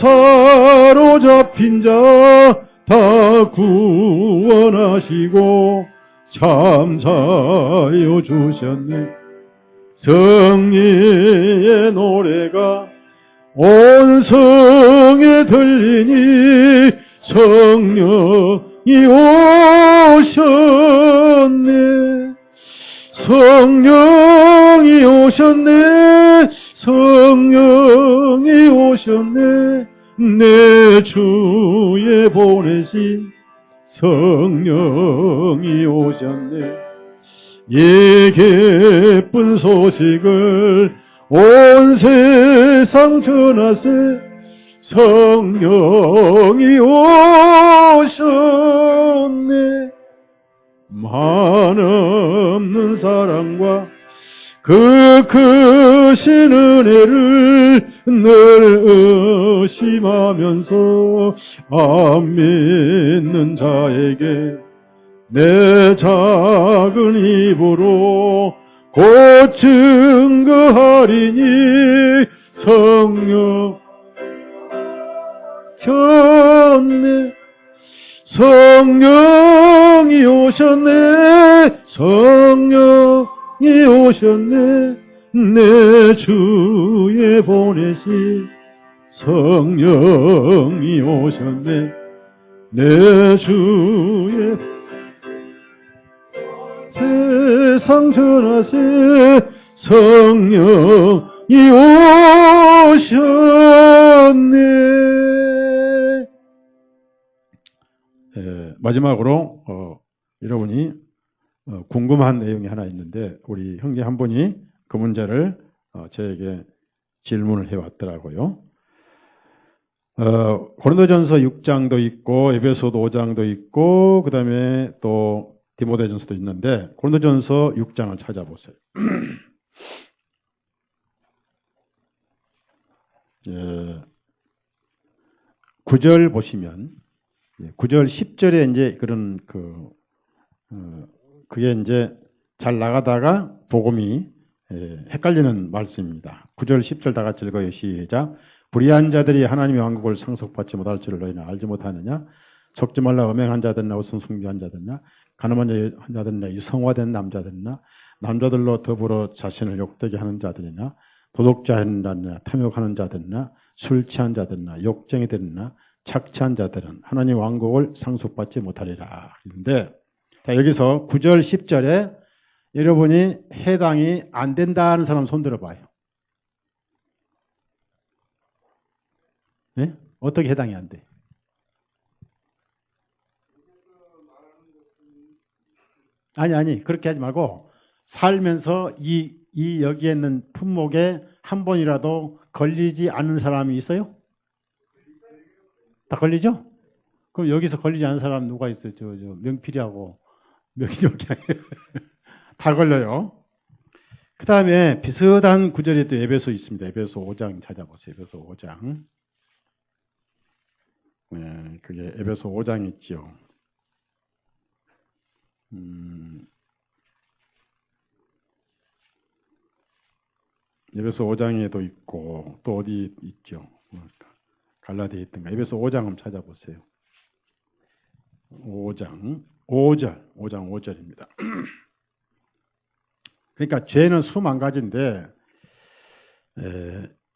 사로잡힌 자 다 구원하시고 참사여 주셨네. 승리의 노래가 온 성에 들리니 성령이 오셨네. 성령이 오셨네. 성령이 오셨네. 내 주에 보내신 성령이 오셨네. 이 기쁜 소식을 온 세상 전하세 성령이 오셨네. 한없는 사랑과 그 크신 은혜를 늘 의심하면서 안 믿는 자에게 내 작은 입으로 곧 증거하리니 성령 오셨네 성령이 오셨네 성령이 오셨네 내 주에 보내신 성령이 오셨네 내 주에 세상 전하세 성령이 오셨네. 마지막으로 여러분이 궁금한 내용이 하나 있는데 우리 형제 한 분이 그 문제를 저에게 질문을 해왔더라고요. 고린도전서 6장도 있고 에베소도 5장도 있고 그 다음에 또 디모데전서도 있는데 고린도전서 6장을 찾아보세요. 9절 보시면 9절 10절에 이제 그런 그게 이제 잘 나가다가 복음이 헷갈리는 말씀입니다. 9절 10절 다 같이 읽어요. 시작. 불의한 자들이 하나님의 왕국을 상속받지 못할 줄을 너희는 알지 못하느냐? 속지 말라 음행한 자들이나 우선 숭배한 자들이나 가늠한 자들이나 이성화된 남자들이나 남자들로 더불어 자신을 욕되게 하는 자들이나 도덕자하는 자들이나 탐욕하는 자들이나 술 취한 자들이나 욕쟁이들이나 착취한 자들은 하나님 왕국을 상속받지 못하리라. 그런데 여기서 9절 10절에 여러분이 해당이 안 된다는 사람 손 들어봐요. 네? 어떻게 해당이 안 돼? 아니 그렇게 하지 말고 살면서 이 여기에 있는 품목에 한 번이라도 걸리지 않는 사람이 있어요? 다 걸리죠? 그럼 여기서 걸리지 않은 사람 누가 있어요? 저 명필이하고 명필이 다 걸려요. 그 다음에 비슷한 구절이 또 에베소 있습니다. 에베소 5장 찾아보세요. 에베소 5장. 네, 그게 에베소 5장 있죠. 에베소 5장에도 있고 또 어디 있죠? 갈라디아에 있던가. 에베소 5장 한번 찾아보세요. 5장 5절입니다. 그러니까 죄는 수만 가지인데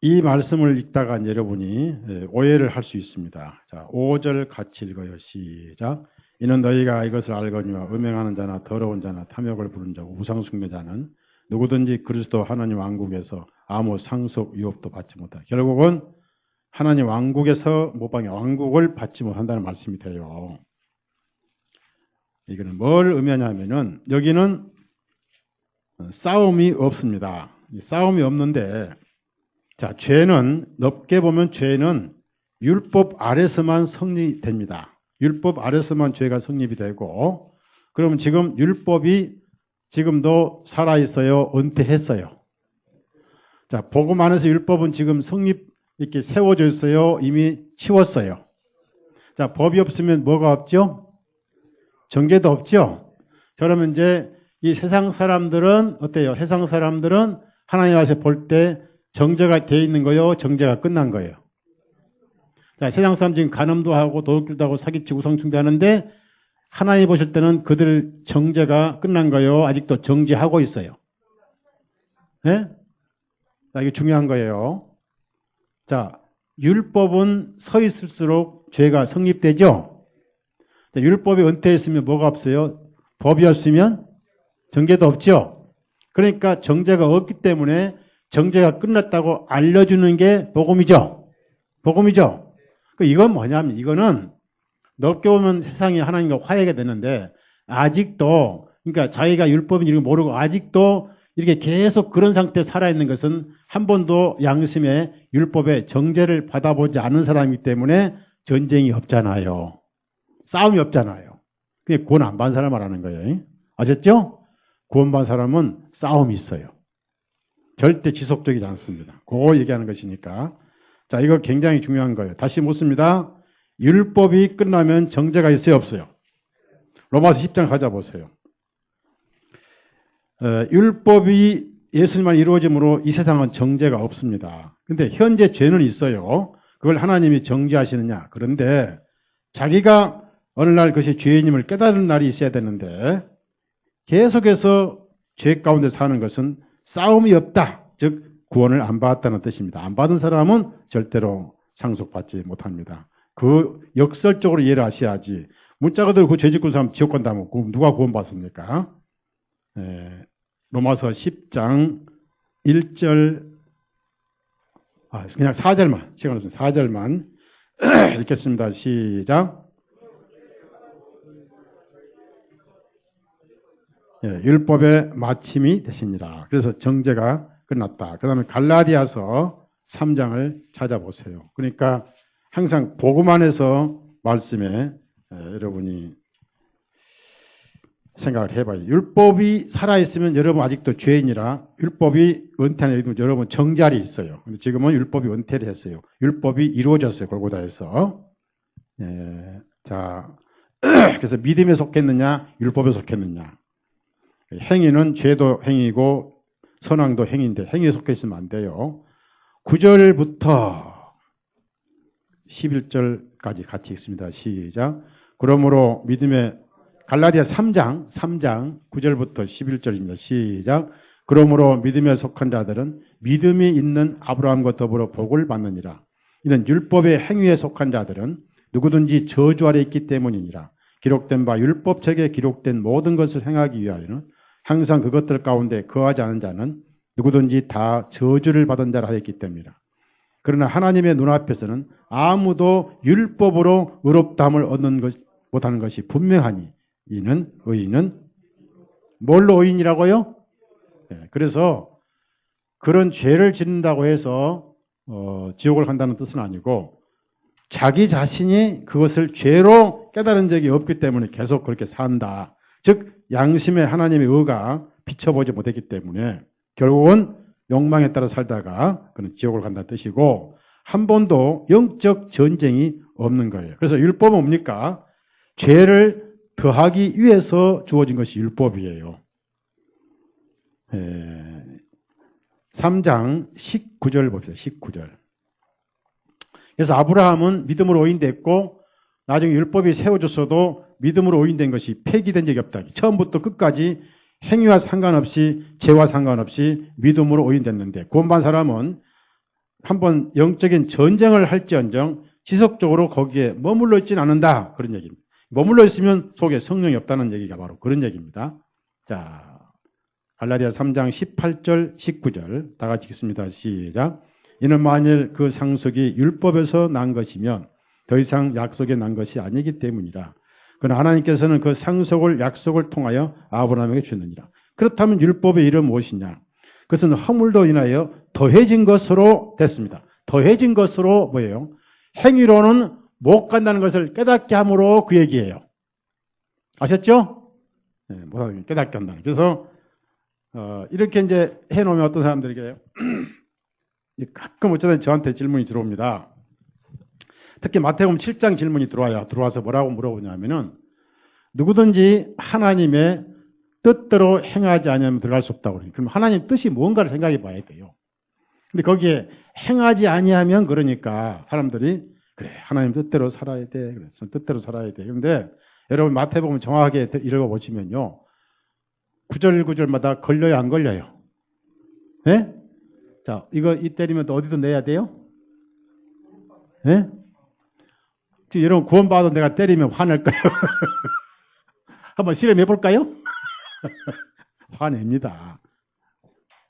이 말씀을 읽다가 여러분이 오해를 할 수 있습니다. 자, 5절 같이 읽어요. 시작. 이는 너희가 이것을 알거니와 음행하는 자나 더러운 자나 탐욕을 부른 자 우상 숭배자는 누구든지 그리스도 하나님 왕국에서 아무 상속 유업도 받지 못하다. 결국은 하나님 왕국에서 모방의 왕국을 받지 못한다는 말씀이 돼요. 이거는 뭘 의미하냐면은 여기는 싸움이 없습니다. 싸움이 없는데 자, 죄는 넓게 보면 죄는 율법 아래서만 성립됩니다. 율법 아래서만 죄가 성립이 되고 그러면 지금 율법이 지금도 살아있어요? 은퇴했어요? 자, 복음 안에서 율법은 지금 이렇게 세워져 있어요? 이미 치웠어요? 자, 법이 없으면 뭐가 없죠? 정죄도 없죠? 그러면 이제 이 세상 사람들은 어때요? 세상 사람들은 하나님 앞에 볼 때 정죄가 돼 있는 거요? 정죄가 끝난 거예요? 자, 세상 사람 지금 간음도 하고 도둑질도 하고 사기치고 성충대하는데 하나님 보실 때는 그들 정죄가 끝난 거예요? 아직도 정죄하고 있어요? 네? 자, 이게 중요한 거예요. 자, 율법은 서 있을수록 죄가 성립되죠? 자, 율법이 은퇴했으면 뭐가 없어요? 법이 없으면 정죄도 없죠? 그러니까 정죄가 없기 때문에 정죄가 끝났다고 알려주는 게 복음이죠? 복음이죠? 이건 뭐냐면 이거는 넓게 보면 세상이 하나님과 화해가 되는데 아직도 그러니까 자기가 율법인지 모르고 아직도 이렇게 계속 그런 상태에 살아있는 것은 한 번도 양심의 율법의 정죄를 받아보지 않은 사람이기 때문에 전쟁이 없잖아요. 싸움이 없잖아요. 그게 구원 안 받은 사람 말하는 거예요. 아셨죠? 구원 받은 사람은 싸움이 있어요. 절대 지속적이지 않습니다. 그거 얘기하는 것이니까. 자, 이거 굉장히 중요한 거예요. 다시 묻습니다. 율법이 끝나면 정죄가 있어요, 없어요? 로마서 10장 찾아보세요. 율법이 예수님만 이루어짐으로 이 세상은 정죄가 없습니다. 근데 현재 죄는 있어요. 그걸 하나님이 정죄하시느냐? 그런데 자기가 어느 날 그것이 죄인임을 깨달은 날이 있어야 되는데 계속해서 죄 가운데 사는 것은 싸움이 없다. 즉 구원을 안 받았다는 뜻입니다. 안 받은 사람은 절대로 상속받지 못합니다. 그 역설적으로 이해를 하셔야지. 문자 그대로 그 죄 짓고 사람 지옥 간다면 누가 구원받습니까? 로마서 10장 1절 그냥 4절만 시간 없으면 4절만 읽겠습니다. 시작. 율법의 마침이 되시니라. 그래서 정죄가 끝났다. 그 다음에 갈라디아서 3장을 찾아보세요. 그러니까 항상 복음 안에서 말씀에 여러분이 생각을 해봐요. 율법이 살아있으면 여러분 아직도 죄인이라 율법이 은퇴하면 여러분 정죄할이 있어요. 근데 지금은 율법이 은퇴를 했어요. 율법이 이루어졌어요. 골고다에서. 자, 그래서 믿음에 속했느냐 율법에 속했느냐. 행위는 죄도 행위고 선왕도 행위인데 행위에 속해 있으면 안 돼요. 9절부터 11절까지 같이 읽습니다. 시작. 그러므로 믿음의 갈라디아 3장 9절부터 11절입니다. 시작. 그러므로 믿음에 속한 자들은 믿음이 있는 아브라함과 더불어 복을 받느니라. 이는 율법의 행위에 속한 자들은 누구든지 저주 아래 있기 때문이니라. 기록된 바 율법책에 기록된 모든 것을 행하기 위하여는 항상 그것들 가운데 거하지 않은 자는 누구든지 다 저주를 받은 자라 하였기 때문이라. 그러나 하나님의 눈앞에서는 아무도 율법으로 의롭다함을 얻는 것 못하는 것이 분명하니 이는 의인은 뭘로 의인이라고요? 그래서 그런 죄를 짓는다고 해서 지옥을 간다는 뜻은 아니고 자기 자신이 그것을 죄로 깨달은 적이 없기 때문에 계속 그렇게 산다. 즉 양심의 하나님의 의가 비춰보지 못했기 때문에 결국은 욕망에 따라 살다가 그는 지옥을 간다는 뜻이고 한 번도 영적 전쟁이 없는 거예요. 그래서 율법은 뭡니까? 죄를 더하기 위해서 주어진 것이 율법이에요. 3장 19절 봅시다. 19절. 그래서 아브라함은 믿음으로 의인됐고 나중에 율법이 세워졌어도 믿음으로 의인된 것이 폐기된 적이 없다. 처음부터 끝까지 행위와 상관없이 죄와 상관없이 믿음으로 의인됐는데 구원받은 사람은 한번 영적인 전쟁을 할지언정 지속적으로 거기에 머물러 있지는 않는다. 그런 얘기입니다. 머물러 있으면 속에 성령이 없다는 얘기가 바로 그런 얘기입니다. 자, 갈라디아 3장 18절 19절 다 같이 읽습니다. 시작. 이는 만일 그 상속이 율법에서 난 것이면 더 이상 약속에 난 것이 아니기 때문이라. 그러나 하나님께서는 그 상속을 약속을 통하여 아브라함에게 주느니라. 그렇다면 율법의 이름 무엇이냐? 그것은 허물로 인하여 더해진 것으로 됐습니다. 더해진 것으로 뭐예요? 행위로는 못 간다는 것을 깨닫게 함으로 그 얘기예요. 아셨죠? 네, 못 깨닫게 한다는. 그래서 이렇게 이제 해놓으면 어떤 사람들에게 가끔 어쩌다 저한테 질문이 들어옵니다. 특히 마태복음 7장 질문이 들어와요. 들어와서 뭐라고 물어보냐면은 누구든지 하나님의 뜻대로 행하지 않으면 들어갈 수 없다고 그러니까. 그럼 하나님 뜻이 뭔가를 생각해 봐야 돼요. 근데 거기에 행하지 아니하면 그러니까 사람들이 그래 하나님 뜻대로 살아야 돼. 그래 뜻대로 살아야 돼. 그런데 여러분 마태복음 정확하게 읽어보시면요. 9절 9절마다 걸려요 안 걸려요? 네? 자 이거 이 때리면 또 어디도 내야 돼요? 네? 여러분 구원받아도 내가 때리면 화낼 거예요. 한번 실험해 볼까요? 화냅니다.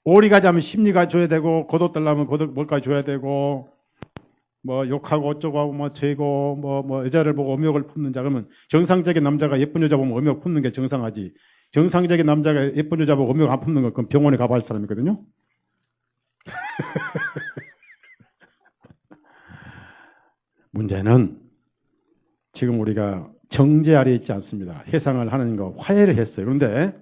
오리 가자면 심리가 줘야 되고 고독 달라면 고독 뭘까지 줘야 되고 뭐 욕하고 어쩌고 하고 뭐 죄고 뭐 여자를 보고 음욕을 품는 자 그러면 정상적인 남자가 예쁜 여자 보면 음욕 품는 게 정상하지. 정상적인 남자가 예쁜 여자 보고 음욕 안 품는 건 그럼 병원에 가봐야 할 사람이거든요. 문제는 지금 우리가 정죄 아래 있지 않습니다. 세상을 하나님과 화해를 했어요. 그런데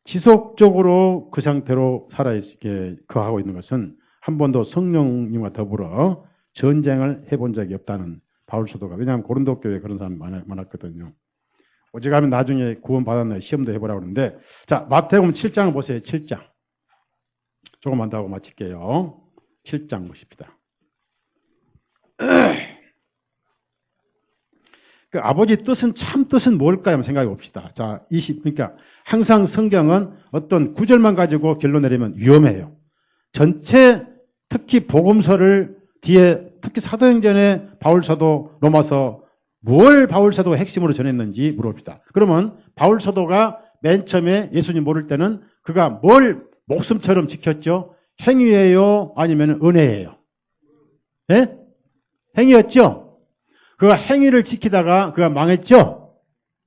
지속적으로 그 상태로 살아있게 거하고 있는 것은 한 번도 성령님과 더불어 전쟁을 해본 적이 없다는 바울 사도가. 왜냐하면 고린도 교회에 그런 사람이 많았거든요. 오직하면 나중에 구원받았나 시험도 해보라고 그러는데, 자, 마태복음 7장을 보세요. 7장. 조금만 더 하고 마칠게요. 7장 보십시다. 그 아버지 뜻은 참 뜻은 뭘까요? 한번 생각해 봅시다. 자, 그러니까 항상 성경은 어떤 구절만 가지고 결론 내리면 위험해요. 전체 특히 복음서를 뒤에 특히 사도행전에 바울사도 로마서 뭘 바울사도가 핵심으로 전했는지 물어봅시다. 그러면 바울사도가 맨 처음에 예수님 모를 때는 그가 뭘 목숨처럼 지켰죠? 행위예요? 아니면 은혜예요? 예? 행위였죠? 그가 행위를 지키다가 그가 망했죠?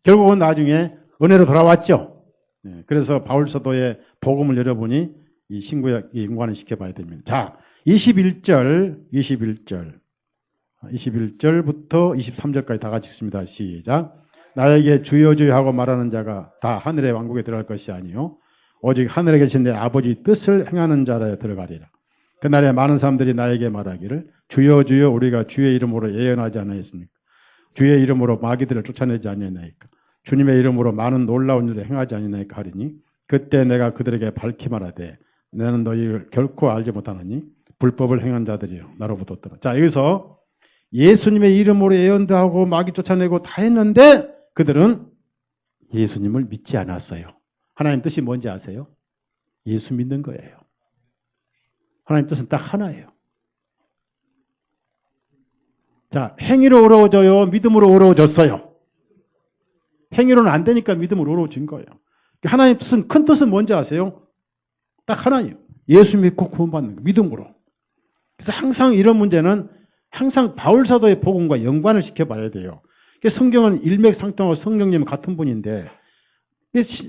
결국은 나중에 은혜로 돌아왔죠? 네, 그래서 바울사도의 복음을 여러분이 이 신구약 연관을 시켜봐야 됩니다. 자, 21절부터 23절까지 다 같이 읽습니다. 시작. 나에게 주여 주여 하고 말하는 자가 다 하늘의 왕국에 들어갈 것이 아니요 오직 하늘에 계신 내 아버지 뜻을 행하는 자라에 들어가리라. 그날에 많은 사람들이 나에게 말하기를 주여 주여 우리가 주의 이름으로 예언하지 않았습니까? 주의 이름으로 마귀들을 쫓아내지 아니하나이까? 주님의 이름으로 많은 놀라운 일을 행하지 아니하나이까 하리니 그때 내가 그들에게 밝히 말하되 나는 너희를 결코 알지 못하느니 불법을 행한 자들이요 나로부터 떠나. 자, 여기서 예수님의 이름으로 예언도 하고 마귀 쫓아내고 다 했는데 그들은 예수님을 믿지 않았어요. 하나님 뜻이 뭔지 아세요? 예수 믿는 거예요. 하나님 뜻은 딱 하나예요. 자, 행위로 어려워져요? 믿음으로 어려워졌어요? 행위로는 안 되니까 믿음으로 어려워진 거예요. 하나님 뜻은, 큰 뜻은 뭔지 아세요? 딱 하나예요. 예수 믿고 구원받는 거, 믿음으로. 그래서 항상 이런 문제는 항상 바울사도의 복음과 연관을 시켜봐야 돼요. 성경은 일맥상통하고 성령님은 같은 분인데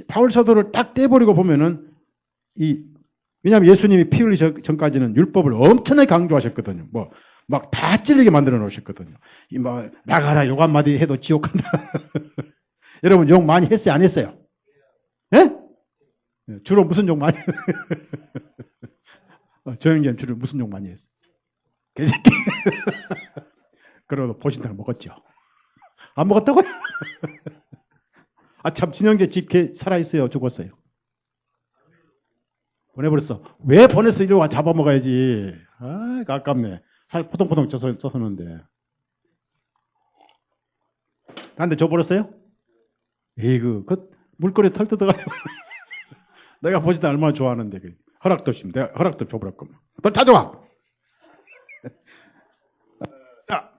바울사도를 딱 떼버리고 보면은 왜냐하면 예수님이 피 흘리기 전까지는 율법을 엄청나게 강조하셨거든요. 막 다 찔리게 만들어 놓으셨거든요. 나가라 욕 한마디 해도 지옥 간다. 여러분 욕 많이 했어요? 안 했어요? 예? 주로 무슨 욕 많이 저 형제는 주로 무슨 욕 많이 했어요? 개새끼. 그러고 보신탕 먹었죠. 안 먹었다고요? 참 진영재 집 살아있어요? 죽었어요? 보내버렸어. 왜 보냈어? 이러고 잡아먹어야지. 아깝네. 살 포동포동 쪄서는데. 나한테 줘버렸어요? 에이그, 물거리에 털 뜯어가지고. 내가 보시다 얼마나 좋아하는데. 허락도 없이 내가 허락도 줘버릴 겁니다. 너 가져와! 자,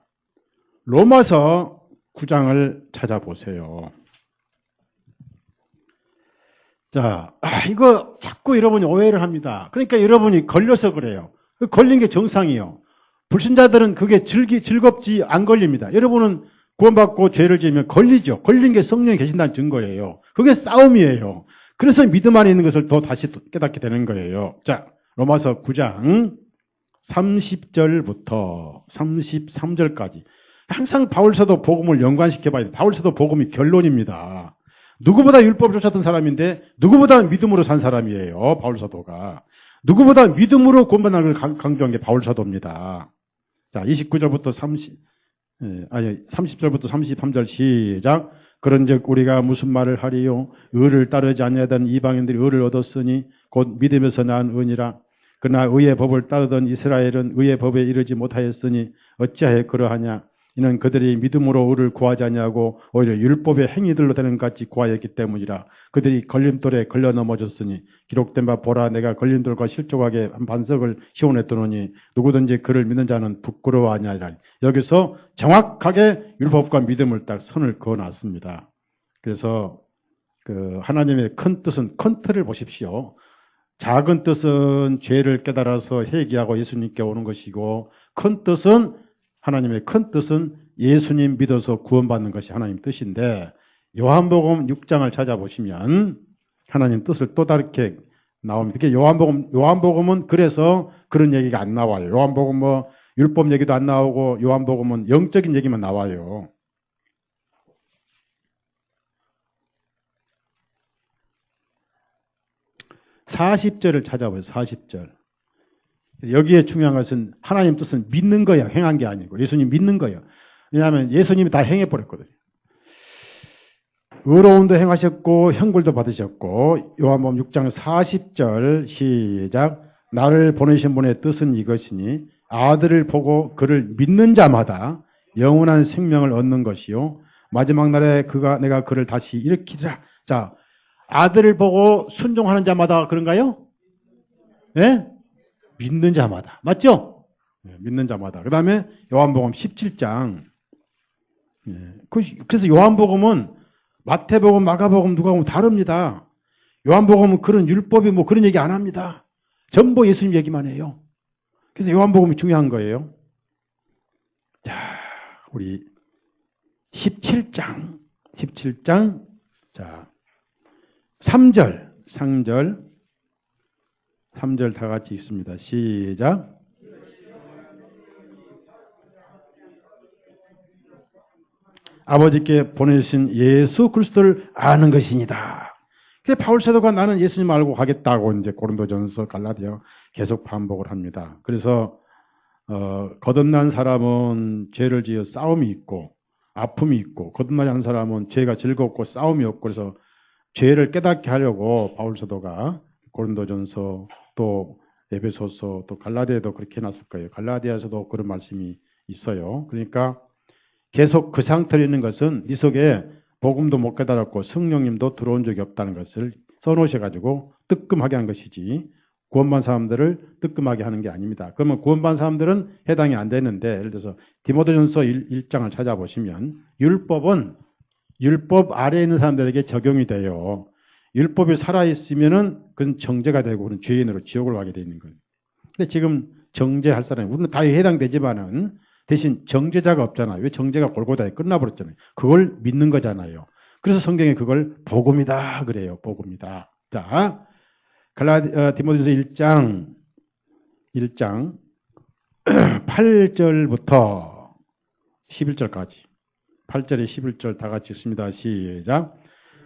로마서 9장을 찾아보세요. 자, 이거 자꾸 여러분이 오해를 합니다. 그러니까 여러분이 걸려서 그래요. 걸린 게 정상이에요. 불신자들은 그게 즐겁지 안 걸립니다. 여러분은 구원받고 죄를 지으면 걸리죠. 걸린 게 성령이 계신다는 증거예요. 그게 싸움이에요. 그래서 믿음 안에 있는 것을 더 다시 깨닫게 되는 거예요. 자, 로마서 9장 30절부터 33절까지. 항상 바울사도 복음을 연관시켜봐야 돼요. 바울사도 복음이 결론입니다. 누구보다 율법을 쫓았던 사람인데 누구보다 믿음으로 산 사람이에요. 바울사도가. 누구보다 믿음으로 구원받는 걸 강조한 게 바울사도입니다. 자, 29절부터 30절부터 33절 시작. 그런즉 우리가 무슨 말을 하리요? 의를 따르지 아니하던 이방인들이 의를 얻었으니 곧 믿음에서 난 의니라. 그러나 의의 법을 따르던 이스라엘은 의의 법에 이르지 못하였으니 어찌하여 그러하냐? 이는 그들이 믿음으로 의를 구하지 아니하고 오히려 율법의 행위들로 되는 것 같이 구하였기 때문이라. 그들이 걸림돌에 걸려 넘어졌으니 기록된 바 보라 내가 걸림돌과 실족하게 한 반석을 시원했더니 누구든지 그를 믿는 자는 부끄러워하냐라. 여기서 정확하게 율법과 믿음을 딱 선을 그어놨습니다. 그래서 하나님의 큰 뜻은 큰 틀을 보십시오. 작은 뜻은 죄를 깨달아서 회개하고 예수님께 오는 것이고 큰 뜻은 하나님의 큰 뜻은 예수님 믿어서 구원받는 것이 하나님 뜻인데 요한복음 6장을 찾아보시면 하나님 뜻을 또 다르게 나옵니다. 요한복음은 그래서 그런 얘기가 안 나와요. 요한복음 율법 얘기도 안 나오고 요한복음은 영적인 얘기만 나와요. (40절을) 찾아보세요. 40절. 여기에 중요한 것은 하나님 뜻은 믿는 거예요. 행한 게 아니고 예수님 믿는 거예요. 왜냐하면 예수님이 다 행해버렸거든요. 의로움도 행하셨고 형벌도 받으셨고 요한복음 6장 40절 시작 나를 보내신 분의 뜻은 이것이니 아들을 보고 그를 믿는 자마다 영원한 생명을 얻는 것이요 마지막 날에 내가 그를 다시 일으키리라. 자, 아들을 보고 순종하는 자마다 그런가요? 네? 믿는 자마다. 맞죠? 네, 믿는 자마다. 그 다음에 요한복음 17장. 네, 그래서 요한복음은 마태복음, 마가복음, 누가복음 다릅니다. 요한복음은 그런 율법이 뭐 그런 얘기 안 합니다. 전부 예수님 얘기만 해요. 그래서 요한복음이 중요한 거예요. 자, 우리 17장. 자, 3절 다 같이 읽습니다. 시작. 아버지께 보내신 예수 그리스도를 아는 것이니다. 그래서 바울 사도가 나는 예수님 알고 가겠다고 이제 고린도전서 갈라디아 계속 반복을 합니다. 그래서 거듭난 사람은 죄를 지어 싸움이 있고 아픔이 있고 거듭나지 않은 사람은 죄가 즐겁고 싸움이 없고 그래서 죄를 깨닫게 하려고 바울 사도가 고린도전서 또 에베소서 또 갈라디아에도 그렇게 해놨을 거예요. 갈라디아에서도 그런 말씀이 있어요. 그러니까 계속 그 상태로 있는 것은 네 속에 복음도 못 깨달았고 성령님도 들어온 적이 없다는 것을 써놓으셔가지고 뜨끔하게 한 것이지 구원받은 사람들을 뜨끔하게 하는 게 아닙니다. 그러면 구원받은 사람들은 해당이 안 되는데 예를 들어서 디모데전서 1장을 찾아보시면 율법은 율법 아래에 있는 사람들에게 적용이 돼요. 율법이 살아있으면은 그건 정죄가 되고 그런 죄인으로 지옥을 가게 되어 있는 거예요. 근데 지금 정죄할 사람이 우리는 다 해당되지만은 대신 정죄자가 없잖아요. 왜 정죄가 골고다에 끝나버렸잖아요. 그걸 믿는 거잖아요. 그래서 성경에 그걸 복음이다 그래요. 복음이다. 자, 디모데전서 1장 8절부터 11절까지 8절에 11절 다 같이 읽습니다. 시작.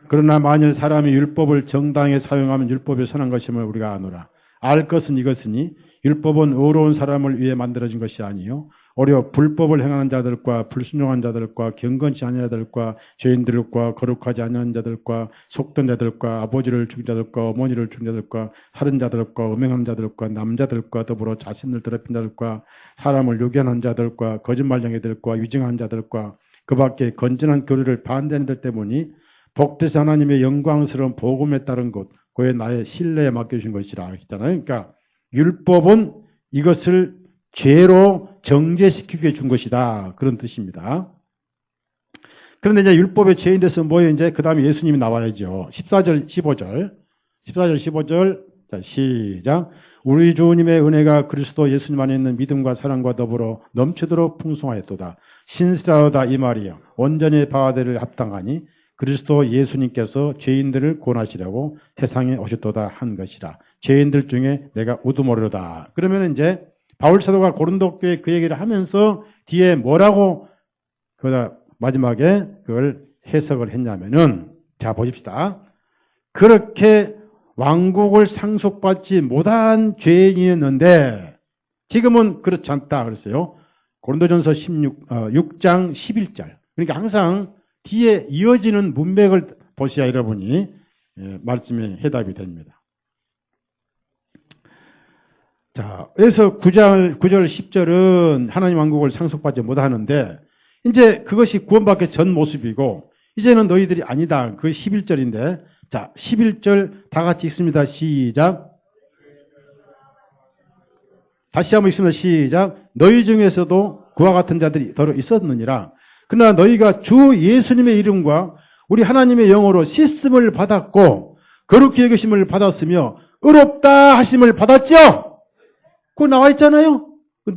그러나 만일 사람이 율법을 정당에 사용하면 율법이 선한 것임을 우리가 아노라. 알 것은 이것이니 율법은 의로운 사람을 위해 만들어진 것이 아니요 오히려 불법을 행하는 자들과 불순종한 자들과 경건치 않은 자들과 죄인들과 거룩하지 않은 자들과 속던 자들과 아버지를 죽인 자들과 어머니를 죽인 자들과 살인 자들과 음행하는 자들과 남자들과 더불어 자신을 더럽힌 자들과 사람을 요견한 자들과 거짓말쟁이들과 위증한 자들과 그 밖에 건전한 교리를 반대하는 들 때문에 복되시 하나님의 영광스러운 복음에 따른 것 그의 나의 신뢰에 맡겨주신 것이라 했잖아요. 그러니까 율법은 이것을 죄로 정죄시키기 위해 준 것이다. 그런 뜻입니다. 그런데 이제 율법의 죄인 돼서 뭐예요? 이제 그 다음에 예수님이 나와야죠. 14절, 15절. 자, 시작. 우리 주님의 은혜가 그리스도 예수님 안에 있는 믿음과 사랑과 더불어 넘치도록 풍성하였도다. 신실하다 이 말이요. 온전히 바아들을 합당하니 그리스도 예수님께서 죄인들을 구원하시려고 세상에 오셨도다 한 것이라. 죄인들 중에 내가 우두머리로다. 그러면 이제 바울 사도가 고린도 교회에 그 얘기를 하면서 뒤에 뭐라고 마지막에 그걸 해석을 했냐면은 자 보십시다. 그렇게 왕국을 상속받지 못한 죄인이었는데 지금은 그렇지 않다 그랬어요. 고린도전서 6장 11절. 그러니까 항상 뒤에 이어지는 문맥을 보셔야 여러분이 말씀에 해답이 됩니다. 자, 그래서 9절, 10절은 하나님 왕국을 상속받지 못하는데 이제 그것이 구원받기 전 모습이고 이제는 너희들이 아니다. 그 11절인데 자, 11절 다 같이 읽습니다. 시작. 다시 한번 읽습니다. 시작. 너희 중에서도 그와 같은 자들이 더러 있었느니라. 그러나 너희가 주 예수님의 이름과 우리 하나님의 영어로 씻음을 받았고 거룩히 여기심을 받았으며 의롭다 하심을 받았죠. 그거 나와 있잖아요.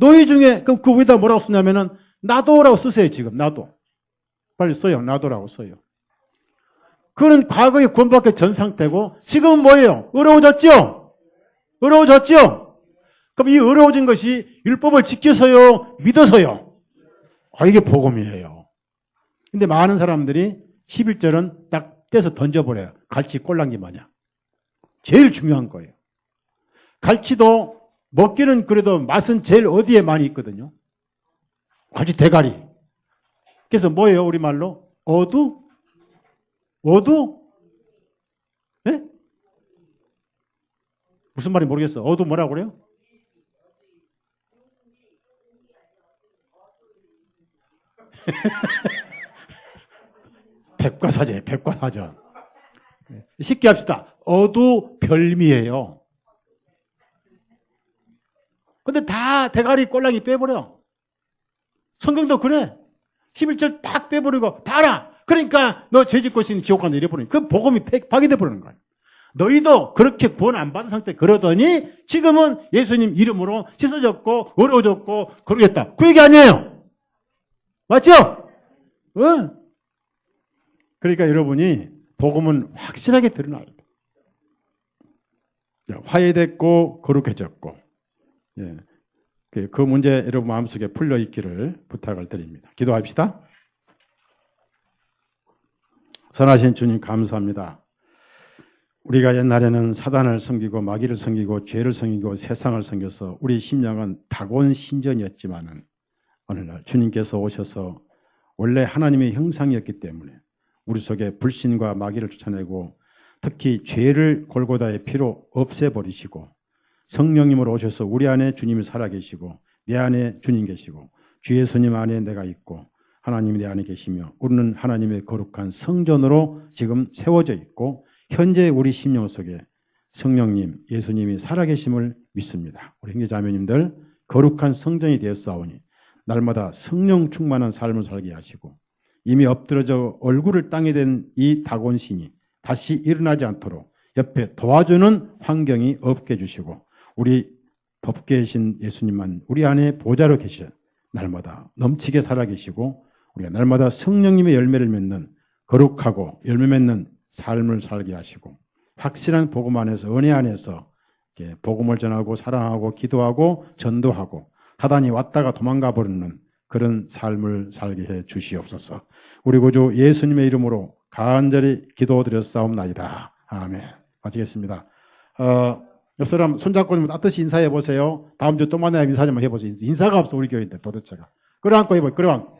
너희 중에 그 위에다 뭐라고 쓰냐면은 나도라고 쓰세요. 지금 나도 빨리 써요. 나도라고 써요. 그건 과거에 구원받기 전 상태고 지금은 뭐예요? 의로워졌죠. 의로워졌죠. 그럼 이 의로워진 것이 율법을 지켜서요, 믿어서요. 이게 복음이에요. 근데 많은 사람들이 11절은 딱 떼서 던져버려요. 갈치 꼴랑기 마냥. 제일 중요한 거예요. 갈치도 먹기는 그래도 맛은 제일 어디에 많이 있거든요. 갈치 대가리. 그래서 뭐예요? 우리말로? 어두? 어두? 네? 무슨 말인지 모르겠어. 어두 뭐라고 그래요? 백과사전이에요. 백과사전. 쉽게 합시다. 어두 별미예요. 근데 다 대가리 꼴랑이 빼버려. 성경도 그래. 11절 딱 빼버리고 다 알아. 그러니까 너 죄짓고 있으니 지옥 간다 이래버리니 그 복음이 파괴돼 버리는 거야. 너희도 그렇게 구원 안 받은 상태 그러더니 지금은 예수님 이름으로 씻어졌고 어려워졌고 그러겠다. 그 얘기 아니에요. 맞죠? 응. 그러니까 여러분이 복음은 확실하게 드러나야 돼. 화해됐고 거룩해졌고 예. 그 문제 여러분 마음속에 풀려 있기를 부탁을 드립니다. 기도합시다. 선하신 주님 감사합니다. 우리가 옛날에는 사단을 섬기고 마귀를 섬기고 죄를 섬기고 세상을 섬겨서 우리 심령은 다곤신전이었지만은 오늘날 주님께서 오셔서 원래 하나님의 형상이었기 때문에 우리 속에 불신과 마귀를 쫓아내고 특히 죄를 골고다의 피로 없애버리시고 성령님으로 오셔서 우리 안에 주님이 살아계시고 내 안에 주님 계시고 주 예수님 안에 내가 있고 하나님이 내 안에 계시며 우리는 하나님의 거룩한 성전으로 지금 세워져 있고 현재 우리 심령 속에 성령님, 예수님이 살아계심을 믿습니다. 우리 형제자매님들 거룩한 성전이 되었사오니 날마다 성령 충만한 삶을 살게 하시고 이미 엎드러져 얼굴을 땅에 댄 이 다곤신이 다시 일어나지 않도록 옆에 도와주는 환경이 없게 해주시고 우리 덮게 계신 예수님만 우리 안에 보좌로 계셔 날마다 넘치게 살아계시고 우리가 날마다 성령님의 열매를 맺는 거룩하고 열매 맺는 삶을 살게 하시고 확실한 복음 안에서 은혜 안에서 복음을 전하고 사랑하고 기도하고 전도하고 사단이 왔다가 도망가 버리는 그런 삶을 살게 해 주시옵소서. 우리 구주 예수님의 이름으로 간절히 기도드렸사옵나이다. 아멘. 마치겠습니다. 옆 사람 손잡고 따뜻이 인사해 보세요. 다음 주 또 만나야 인사 좀 해보세요. 인사가 없어 우리 교회인데 도대체가. 끌어안고 해보세요. 끌어안고.